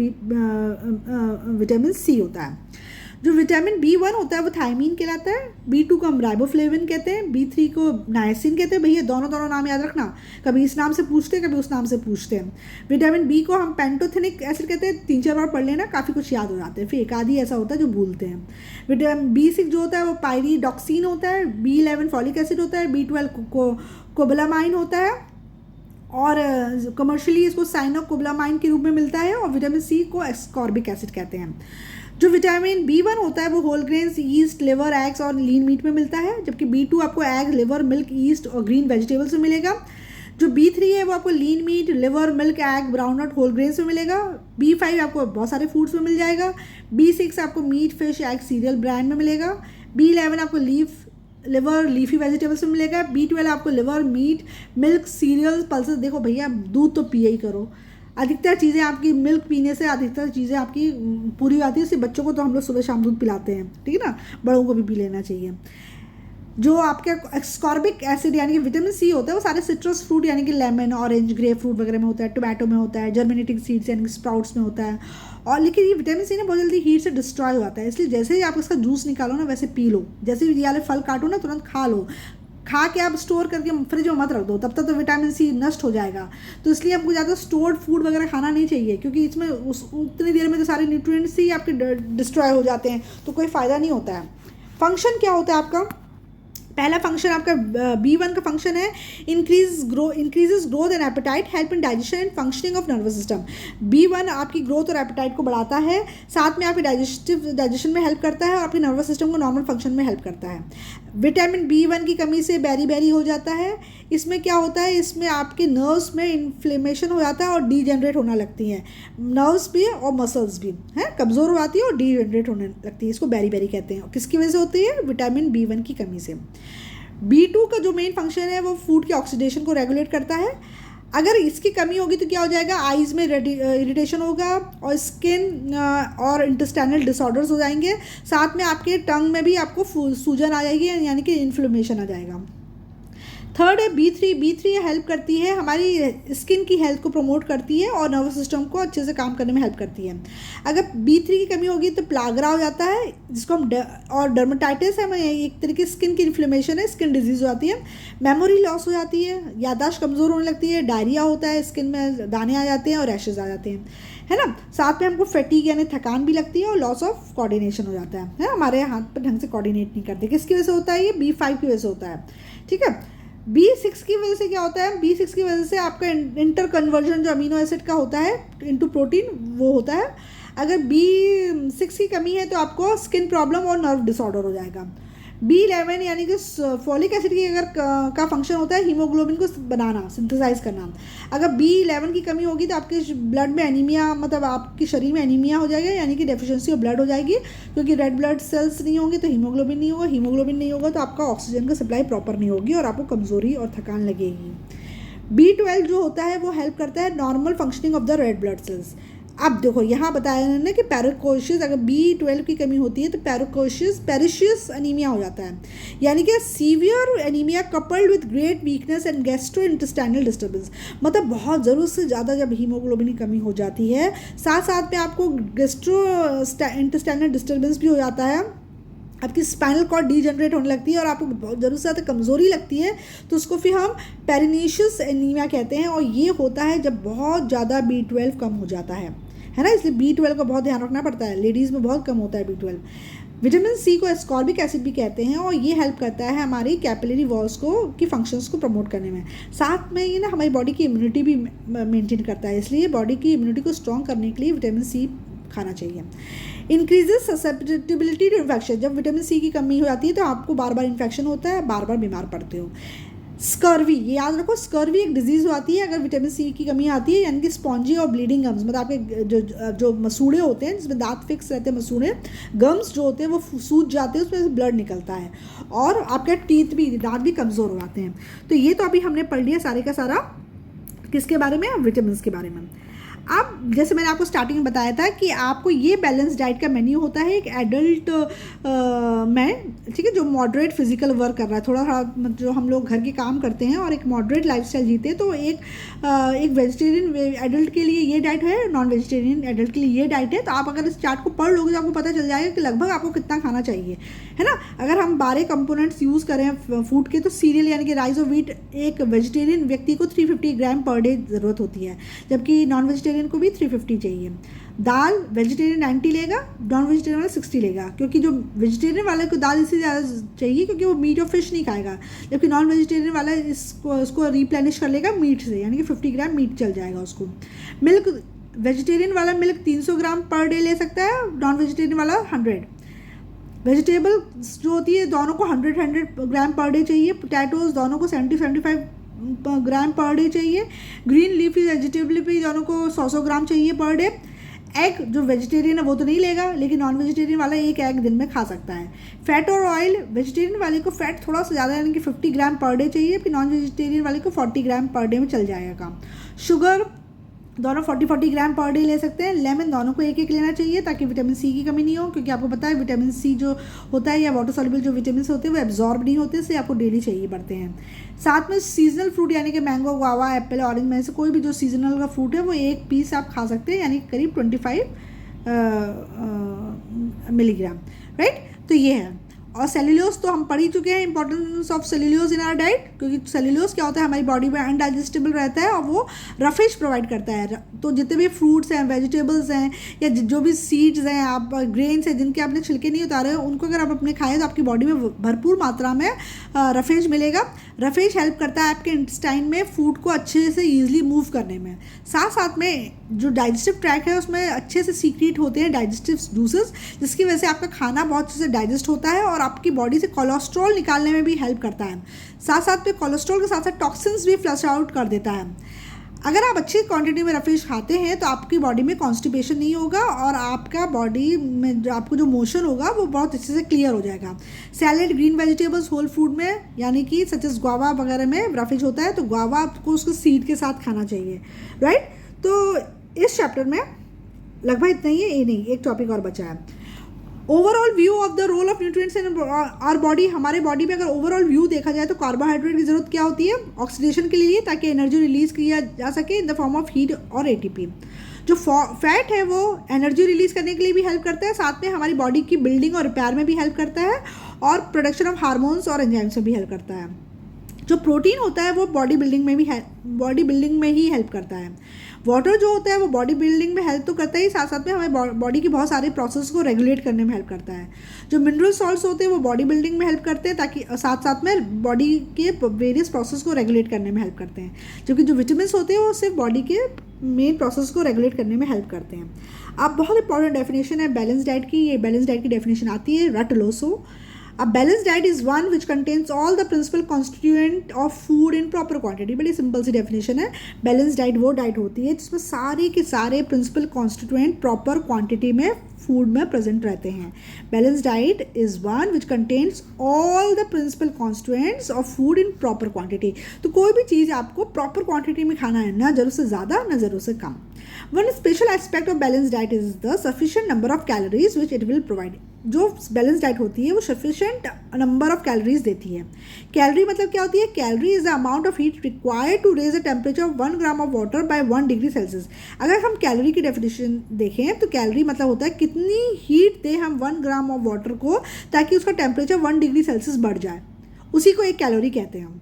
विटामिन सी होता है। जो विटामिन B1 होता है वो थायमीन कहलाता है, B2 को हम राइबोफ्लेविन कहते हैं, B3 को नायसिन कहते हैं। भैया दोनों नाम याद रखना, कभी इस नाम से पूछते हैं, कभी उस नाम से पूछते हैं। विटामिन B को हम पेंटोथेनिक एसिड कहते हैं, 3-4 बार पढ़ लेना, काफ़ी कुछ याद हो जाते हैं, फिर एक आधी ऐसा होता है जो भूलते हैं। विटामिन B6 जो होता है वो पायरीडॉक्सिन होता है, B11 फॉलिक एसिड होता है, B12 कोबलामाइन होता है, और कमर्शियली इसको साइनोकोबलामाइन के रूप में मिलता है, और विटामिन सी को एस्कॉर्बिक एसिड कहते हैं। जो विटामिन B1 होता है वो whole grains, yeast, liver, eggs और लीन मीट में मिलता है, जबकि B2 आपको एग, लिवर, मिल्क, ईस्ट और ग्रीन वेजिटेबल्स में मिलेगा। जो B3 है वो आपको lean meat, liver, milk, egg, brown nut, whole grains में मिलेगा। B5 आपको बहुत सारे फूड्स में मिल जाएगा। B6 आपको meat, fish, egg, cereal, brand में मिलेगा। B11 आपको लिवर, लीफी वेजिटेबल्स में मिलेगा। B12 आपको liver, meat, milk, cereal, pulses. देखो भैया दूध तो पिए ही करो, अधिकतर चीज़ें आपकी मिल्क पीने से अधिकतर चीज़ें आपकी पूरी आती है। सिर्फ बच्चों को तो हम लोग सुबह शाम दूध पिलाते हैं, ठीक है ना, बड़ों को भी पी लेना चाहिए। जो आपके एस्कॉर्बिक एसिड यानी कि विटामिन सी होता है वो सारे सिट्रस फ्रूट यानी कि लेमन, ऑरेंज, ग्रेप फ्रूट वगैरह में होता है, टोमेटो में होता है, जर्मिनेटिंग सीड्स यानी कि स्प्राउट्स में होता है। और लेकिन ये विटामिन सी ना बहुत जल्दी हीट से डिस्ट्रॉय हो जाता है, इसलिए जैसे ही आप इसका जूस निकालो ना वैसे पी लो, जैसे ही ये वाले फल काटो ना तुरंत खा लो, खा के आप स्टोर करके फ्रिज में मत रख दो, तब तक तो विटामिन सी नष्ट हो जाएगा। तो इसलिए आपको ज़्यादा स्टोर्ड फूड वगैरह खाना नहीं चाहिए, क्योंकि इसमें उतनी देर में तो सारे न्यूट्रिएंट्स ही आपके डिस्ट्रॉय हो जाते हैं, तो कोई फ़ायदा नहीं होता है। फंक्शन क्या होता है आपका? पहला फंक्शन आपका B1 का फंक्शन है increases growth and appetite, help in digestion and functioning of nervous system. B1 आपकी ग्रोथ और एपेटाइट को बढ़ाता है, साथ में आपके डाइजेशन में हेल्प करता है और आपके नर्वस सिस्टम को नॉर्मल फंक्शन में हेल्प करता है। विटामिन B1 की कमी से बेरी हो जाता है। इसमें क्या होता है, इसमें आपके नर्व्स में इन्फ्लेमेशन हो जाता है और डीजेनरेट होना लगती हैं, नर्व्स भी और मसल्स भी हैं, कमज़ोर हो जाती है और डीजेनरेट होने लगती है, इसको बेरी कहते हैं। किसकी वजह से होती है? विटामिन B1 की कमी से। B2 का जो मेन फंक्शन है वो फूड के ऑक्सीडेशन को रेगुलेट करता है। अगर इसकी कमी होगी तो क्या हो जाएगा, आइज़ में इरिटेशन होगा और स्किन और इंटेस्टाइनल डिसऑर्डर्स हो जाएंगे, साथ में आपके टंग में भी आपको सूजन आ जाएगी यानी कि इन्फ्लेमेशन आ जाएगा। थर्ड है B3 हेल्प करती है, हमारी स्किन की हेल्थ को प्रमोट करती है और नर्वस सिस्टम को अच्छे से काम करने में हेल्प करती है। अगर B3 की कमी होगी तो प्लागरा हो जाता है, जिसको हम और डर्मेटाइटिस है, एक तरीके स्किन की इन्फ्लेमेशन है, स्किन डिजीज हो जाती है। मेमोरी लॉस हो जाती है, याददाश्त कमज़ोर होने लगती है, डायरिया होता है, स्किन में दाने आ जाते हैं और रैशेज आ जाते हैं, है ना। साथ में हमको फैटीग यानी थकान भी लगती है और लॉस ऑफ कोऑर्डिनेशन हो जाता है, हमारे हाथ पर ढंग से कोऑर्डिनेट नहीं करते। किसकी वजह से होता है? ये B5 की वजह से होता है, ठीक है। B6 की वजह से क्या होता है? B6 की वजह से आपका इंटर कन्वर्जन जो अमीनो एसिड का होता है इनटू प्रोटीन वो होता है। अगर B6 की कमी है तो आपको स्किन प्रॉब्लम और नर्व डिसऑर्डर हो जाएगा। B11 यानी कि फॉलिक एसिड की अगर का फंक्शन होता है हीमोग्लोबिन को बनाना, सिंथेसाइज करना। अगर B11 की कमी होगी तो आपके ब्लड में एनीमिया, मतलब आपके शरीर में एनीमिया हो जाएगा यानी कि डेफिशिएंसी ऑफ ब्लड हो जाएगी, क्योंकि रेड ब्लड सेल्स नहीं होंगे तो हीमोग्लोबिन नहीं होगा, हीमोग्लोबिन नहीं होगा तो आपका ऑक्सीजन का सप्लाई प्रॉपर नहीं होगी और आपको कमज़ोरी और थकान लगेगी। B12 जो होता है वो हेल्प करता है normal functioning of the red blood cells. अब देखो यहाँ बताया उन्होंने कि पैराकोशियस, अगर B12 की कमी होती है तो पेरिशियस एनीमिया हो जाता है, यानी कि severe anaemia coupled with great weakness and gastro intestinal disturbance. मतलब बहुत ज़रूरत से ज़्यादा जब हीमोग्लोबिन की कमी हो जाती है, साथ साथ में आपको गैस्ट्रो इंटेस्टाइनल डिस्टर्बेंस भी हो जाता है, आपकी स्पाइनल कॉर्ड डीजनरेट होने लगती है और आपको बहुत ज़रूरत से ज़्यादा कमज़ोरी लगती है, तो उसको फिर हम पेरिनीशियस एनीमिया कहते हैं। और ये होता है जब बहुत ज़्यादा B12 कम हो जाता है ना, इसलिए B12 का बहुत ध्यान रखना पड़ता है, लेडीज़ में बहुत कम होता है B12। विटामिन सी को एस्कॉर्बिक एसिड भी कहते हैं और ये हेल्प करता है हमारी कैपिलरी वॉल्स को की फंक्शंस को प्रमोट करने में। साथ में ये ना हमारी बॉडी की इम्यूनिटी भी मेंटेन करता है, इसलिए बॉडी की इम्यूनिटी को स्ट्रॉन्ग करने के लिए विटामिन सी खाना चाहिए। इंक्रीजेस ससेप्टिबिलिटी टू इन्फेक्शन, जब विटामिन सी की कमी हो जाती है तो आपको बार बार इन्फेक्शन होता है, बार बार बीमार पड़ते हो। स्कर्वी, ये याद रखो, स्कर्वी एक डिजीज़ आती है अगर विटामिन सी की कमी आती है, यानी कि स्पॉन्जी और ब्लीडिंग गम्स, मतलब आपके जो मसूड़े होते हैं जिसमें दांत फिक्स रहते हैं, मसूड़े गम्स जो होते हैं वो सूज जाते हैं, उसमें से ब्लड निकलता है और आपके टीथ भी, दांत भी कमज़ोर हो जाते हैं। तो ये तो अभी हमने पढ़ लिया सारे का सारा किसके बारे में, विटामिन के बारे में। अब जैसे मैंने आपको स्टार्टिंग में बताया था कि आपको ये बैलेंस डाइट का मेन्यू होता है एक एडल्ट में, ठीक है, जो मॉडरेट फिजिकल वर्क कर रहा है, थोड़ा थोड़ा जो हम लोग घर के काम करते हैं और एक मॉडरेट लाइफस्टाइल जीते हैं, तो एक वेजिटेरियन एडल्ट के लिए ये डाइट है, नॉन वेजिटेरियन एडल्ट के लिए ये डाइट है। तो आप अगर इस चार्ट को पढ़ लोगे तो आपको पता चल जाएगा कि लगभग आपको कितना खाना चाहिए, है ना। अगर हम 12 कंपोनेंट्स यूज़ करें फूड के, तो सीरियल यानी कि राइस और व्हीट एक वेजिटेरियन व्यक्ति को 350 ग्राम पर डे ज़रूरत होती है, जबकि नॉन वेजिटेरियन को भी 350 चाहिए। दाल वेजिटेरियन 90 लेगा, नॉन वेजिटेरियन वाला 60 लेगा, क्योंकि जो वेजिटेरियन वाले को दाल इसलिए ज़्यादा चाहिए क्योंकि वो मीट और फिश नहीं खाएगा, जबकि नॉन वेजिटेरियन वाला इसको रिप्लेनिश कर लेगा मीट से, यानी कि 50 ग्राम मीट चल जाएगा उसको। मिल्क वेजिटेरियन वाला मिल्क 300 ग्राम पर डे ले सकता है, नॉन वेजिटेरियन वाला 100। वेजिटेबल्स जो होती है दोनों को 100 ग्राम पर डे चाहिए। पोटैटोज दोनों को 75 ग्राम पर डे चाहिए। ग्रीन लीफी वेजिटेबल भी दोनों को 100 ग्राम चाहिए पर डे। एग जो वेजिटेरियन है वो तो नहीं लेगा, लेकिन नॉन वेजिटेरियन वाला एक एग दिन में खा सकता है। फैट और ऑयल वेजिटेरियन वाले को फैट थोड़ा सा ज़्यादा यानी कि 50 ग्राम पर डे चाहिए, फिर नॉन वेजिटेरियन वाले को 40 ग्राम पर डे में चल जाएगा काम। शुगर दोनों 40 ग्राम पर डे ले सकते हैं। लेमन दोनों को एक एक लेना चाहिए ताकि विटामिन सी की कमी नहीं हो, क्योंकि आपको पता है विटामिन सी जो होता है या वाटर सॉल्युबल जो विटामिन होते हैं वो एब्जॉर्ब नहीं होते, इसलिए आपको डेली चाहिए पड़ते हैं। साथ में सीजनल फ्रूट यानी कि मैंगो, गुआवा, एप्पल, ऑरेंज में से कोई भी जो सीजनल का फ्रूट है वो एक पीस आप खा सकते हैं, यानी करीब 25 मिलीग्राम, राइट। तो ये है। और सेल्यूलोज तो हम पढ़ ही चुके हैं, importance of cellulose in our diet, क्योंकि सेल्यूलोज क्या होता है हमारी बॉडी में अनडाइजेस्टेबल रहता है और वो रफेज प्रोवाइड करता है। तो जितने भी फ्रूट्स हैं, वेजिटेबल्स हैं या जो भी सीड्स हैं, आप ग्रेन्स हैं जिनके आपने छिलके नहीं उतारे हैं, उनको अगर आप अपने खाएं तो आपकी बॉडी में भरपूर मात्रा में रफेज मिलेगा। रफेज हेल्प करता है आपके इंटेस्टाइन में फूड को अच्छे से ईजिली मूव करने में। साथ साथ में जो डाइजेस्टिव ट्रैक है उसमें अच्छे से सीक्रेट होते हैं डाइजेस्टिव जूसेस, जिसकी वजह से आपका खाना बहुत अच्छे से डाइजेस्ट होता है और आपकी बॉडी से कोलेस्ट्रॉल निकालने में भी हेल्प करता है। साथ साथ में कोलेस्ट्रॉल के साथ साथ टॉक्सिन्स भी फ्लश आउट कर देता है। अगर आप अच्छी क्वांटिटी में रफेज खाते हैं तो आपकी बॉडी में कॉन्स्टिपेशन नहीं होगा और आपका बॉडी में जो आपको जो मोशन होगा वो बहुत अच्छे से क्लियर हो जाएगा। Salad, green vegetables, whole food में यानी कि सच एस गुआवा वगैरह में रफेज होता है, तो गुआवा आपको उसको सीड के साथ खाना चाहिए, राइट। तो इस चैप्टर में लगभग इतना ही है, ये नहीं एक टॉपिक और बचा है। Overall view of the role of nutrients in our body. हमारे बॉडी में अगर ओवरऑल व्यू देखा जाए तो कार्बोहाइड्रेट की जरूरत क्या होती है, ऑक्सीडेशन के लिए, ताकि एनर्जी रिलीज किया जा सके in the form of heat और एटीपी। जो फैट है वो एनर्जी रिलीज करने के लिए भी हेल्प करता है, साथ में हमारी बॉडी की बिल्डिंग और रिपेयर में भी हेल्प करता है और प्रोडक्शन ऑफ हार्मोन्स और एंजाइम्स में भी हेल्प करता है। जो प्रोटीन होता है वो बॉडी बिल्डिंग में ही हेल्प करता है। वाटर जो होता है वो बॉडी बिल्डिंग में हेल्प तो करता है ही, साथ साथ में हमारे बॉडी की बहुत सारे प्रोसेस को रेगुलेट करने में हेल्प करता है। जो मिनरल सॉल्ट्स होते हैं वो बॉडी बिल्डिंग में हेल्प करते हैं, ताकि साथ साथ में बॉडी के वेरियस प्रोसेस को रेगुलेट करने में हेल्प करते हैं, जबकि जो विटामिन होते हैं वो सिर्फ बॉडी के मेन प्रोसेस को रेगुलेट करने में हेल्प करते हैं। अब बहुत इंपॉर्टेंट डेफिनेशन है बैलेंस डाइट की। ये बैलेंस डाइट की डेफिनेशन आती है रट लो सो। A balanced diet is one which contains all the principal constituent of food in proper quantity। बड़ी सिंपल सी डेफिनेशन है। बैलेंस डाइट वो डाइट होती है जिसमें सारे के सारे प्रिंसिपल कॉन्स्टिट्यूएंट प्रॉपर क्वांटिटी में फूड में प्रेजेंट रहते हैं। Balance diet is one which contains all the principal constituents of food in proper quantity. तो कोई भी चीज़ आपको प्रॉपर क्वांटिटी में खाना है, ना ज़रूर से ज़्यादा ना ज़रूर से कम। One special aspect of balance diet is the sufficient number of calories which it will provide. जो बैलेंस डाइट होती है वो सफिशिएंट नंबर ऑफ कैलोरीज देती है। कैलोरी मतलब क्या होती है, calorie is the amount of heat required to raise the temperature of 1 gram of water by 1 degree Celsius. अगर हम कैलोरी की डेफिनेशन देखें तो कैलोरी मतलब होता है कितनी हीट दें हम 1 ग्राम ऑफ वाटर को ताकि उसका टेम्परेचर 1 डिग्री सेल्सियस बढ़ जाए, उसी को एक कैलोरी कहते हैं हम।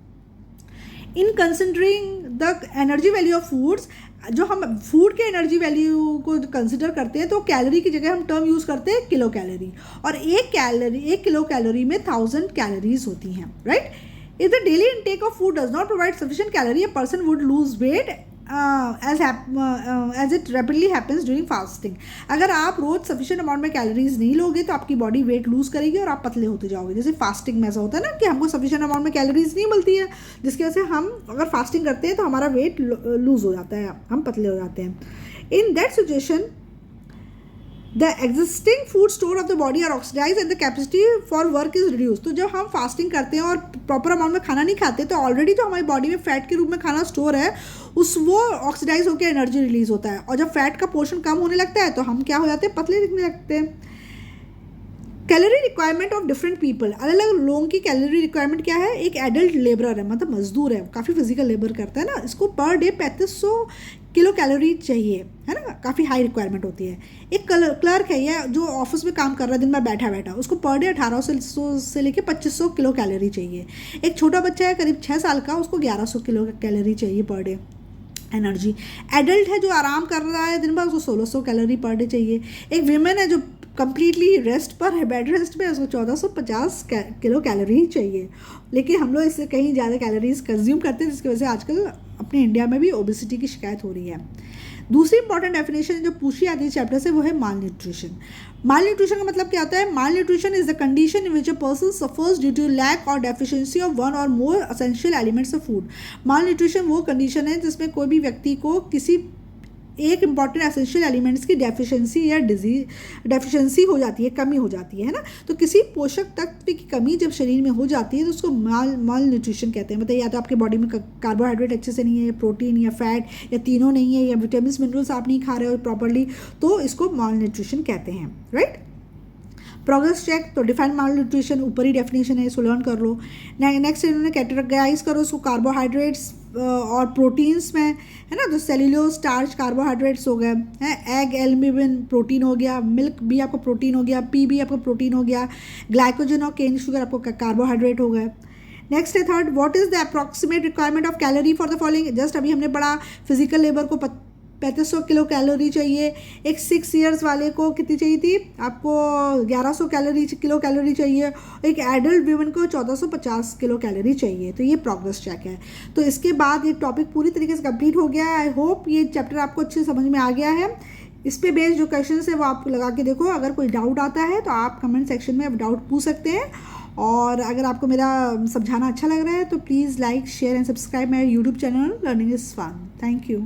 In considering the energy value of foods, जो हम फूड के एनर्जी वैल्यू को कंसिडर करते हैं तो कैलोरी की जगह हम टर्म यूज़ करते हैं किलो कैलोरी, और एक किलो कैलोरी में 1000 कैलोरीज होती हैं, right. If the daily intake of food does not provide sufficient calorie, a person would lose weight as it rapidly happens during fasting. अगर आप रोज सफिशिएंट अमाउंट में कैलोरीज नहीं लोगे तो आपकी बॉडी वेट लूज करेगी और आप पतले होते जाओगे। जैसे फास्टिंग में ऐसा होता है ना कि हमको सफिशिएंट अमाउंट में कैलोरीज नहीं मिलती है, जिसकी वजह से हम अगर फास्टिंग करते हैं तो हमारा वेट लूज हो जाता है, हम पतले हो जाते हैं। In that situation the existing food store of the body are oxidise and the capacity for work is reduce. तो जब हम फास्टिंग करते हैं और प्रॉपर अमाउंट में खाना नहीं खाते तो ऑलरेडी जो हमारी बॉडी में फैट के रूप में खाना स्टोर है वो ऑक्सीडाइज होकर एनर्जी रिलीज होता है, और जब फैट का पोर्शन कम होने लगता है तो हम क्या हो जाते हैं, पतले दिखने लगते हैं। Calorie requirement of different people, अलग अलग लोगों की कैलोरी रिक्वायरमेंट क्या है। एक एडल्ट लेबरर है, मतलब मजदूर है, काफ़ी फिजिकल लेबर करता है ना, इसको पर डे 3500 किलो कैलोरी चाहिए, है ना, काफ़ी हाई रिक्वायरमेंट होती है। एक क्लर्क है या जो ऑफिस में काम कर रहा है दिन भर बैठा बैठा, उसको पर डे 1800 से लेकर 2500 किलो कैलोरी चाहिए। एक छोटा बच्चा है करीब 6 साल का, उसको 1100 किलो कैलोरी चाहिए पर डे एनर्जी। एडल्ट है जो आराम कर रहा है दिन भर, उसको 1600 कैलोरी पर डे चाहिए। एक वीमेन है जो कंप्लीटली रेस्ट पर है, बेड रेस्ट पे, उसको 1450 किलो कैलोरी चाहिए। लेकिन हम लोग इससे कहीं ज़्यादा कैलोरीज कंज्यूम करते हैं, जिसकी वजह से आजकल अपने इंडिया में भी ओबेसिटी की शिकायत हो रही है। दूसरी इंपॉर्टेंट डेफिनेशन जो पूछी आती है चैप्टर से वो है माल न्यूट्रिशन। माल न्यूट्रिशन का मतलब क्या होता है? Malnutrition is the condition in which a person suffers due to lack or deficiency of one or more essential elements of food. Malnutrition वो कंडीशन है जिसमें कोई भी व्यक्ति को किसी एक इंपॉर्टेंट एसेंशियल एलिमेंट्स की डेफिशिएंसी या डेफिशिएंसी हो जाती है, कमी हो जाती है ना। तो किसी पोषक तत्व की कमी जब शरीर में हो जाती है तो उसको माल न्यूट्रिशन कहते हैं। मतलब या तो आपके बॉडी में कार्बोहाइड्रेट अच्छे से नहीं है, या प्रोटीन या फैट या तीनों नहीं है, या विटामिन मिनरल्स आप नहीं खा रहे हो प्रॉपरली, तो इसको माल न्यूट्रिशन कहते हैं, राइट। प्रोग्रेस चेक, तो डिफाइंड माल न्यूट्रिशन ऊपर ही डेफिनेशन है, इसको लर्न कर लो। नेक्स्ट इन्होंने कैटेगराइज करो उसको कार्बोहाइड्रेट्स और प्रोटीन्स में, है ना। तो सेल्यूलोज स्टार्च कार्बोहाइड्रेट्स हो गए हैं, एग एल्ब्यूमिन प्रोटीन हो गया, मिल्क भी आपको प्रोटीन हो गया, पी भी आपको प्रोटीन हो गया, ग्लाइकोजन और केन शुगर आपको कार्बोहाइड्रेट हो गए। नेक्स्ट है third, what is the approximate requirement of calorie for the following. Just अभी हमने पढ़ा फिजिकल लेबर को 3500 किलो कैलोरी चाहिए, एक 6 ईयर्स वाले को कितनी चाहिए थी आपको, 1100 किलो कैलोरी चाहिए, एक एडल्ट वीमन को 1450 किलो कैलोरी चाहिए। तो ये प्रोग्रेस चेक है। तो इसके बाद ये टॉपिक पूरी तरीके से कंप्लीट हो गया है। आई होप ये चैप्टर आपको अच्छे समझ में आ गया है। इस पे बेस्ड जो क्वेश्चन है वो आप लगा के देखो, अगर कोई डाउट आता है तो आप कमेंट सेक्शन में डाउट पूछ सकते हैं। और अगर आपको मेरा समझाना अच्छा लग रहा है तो please like share and subscribe my YouTube channel learning is fun. Thank you.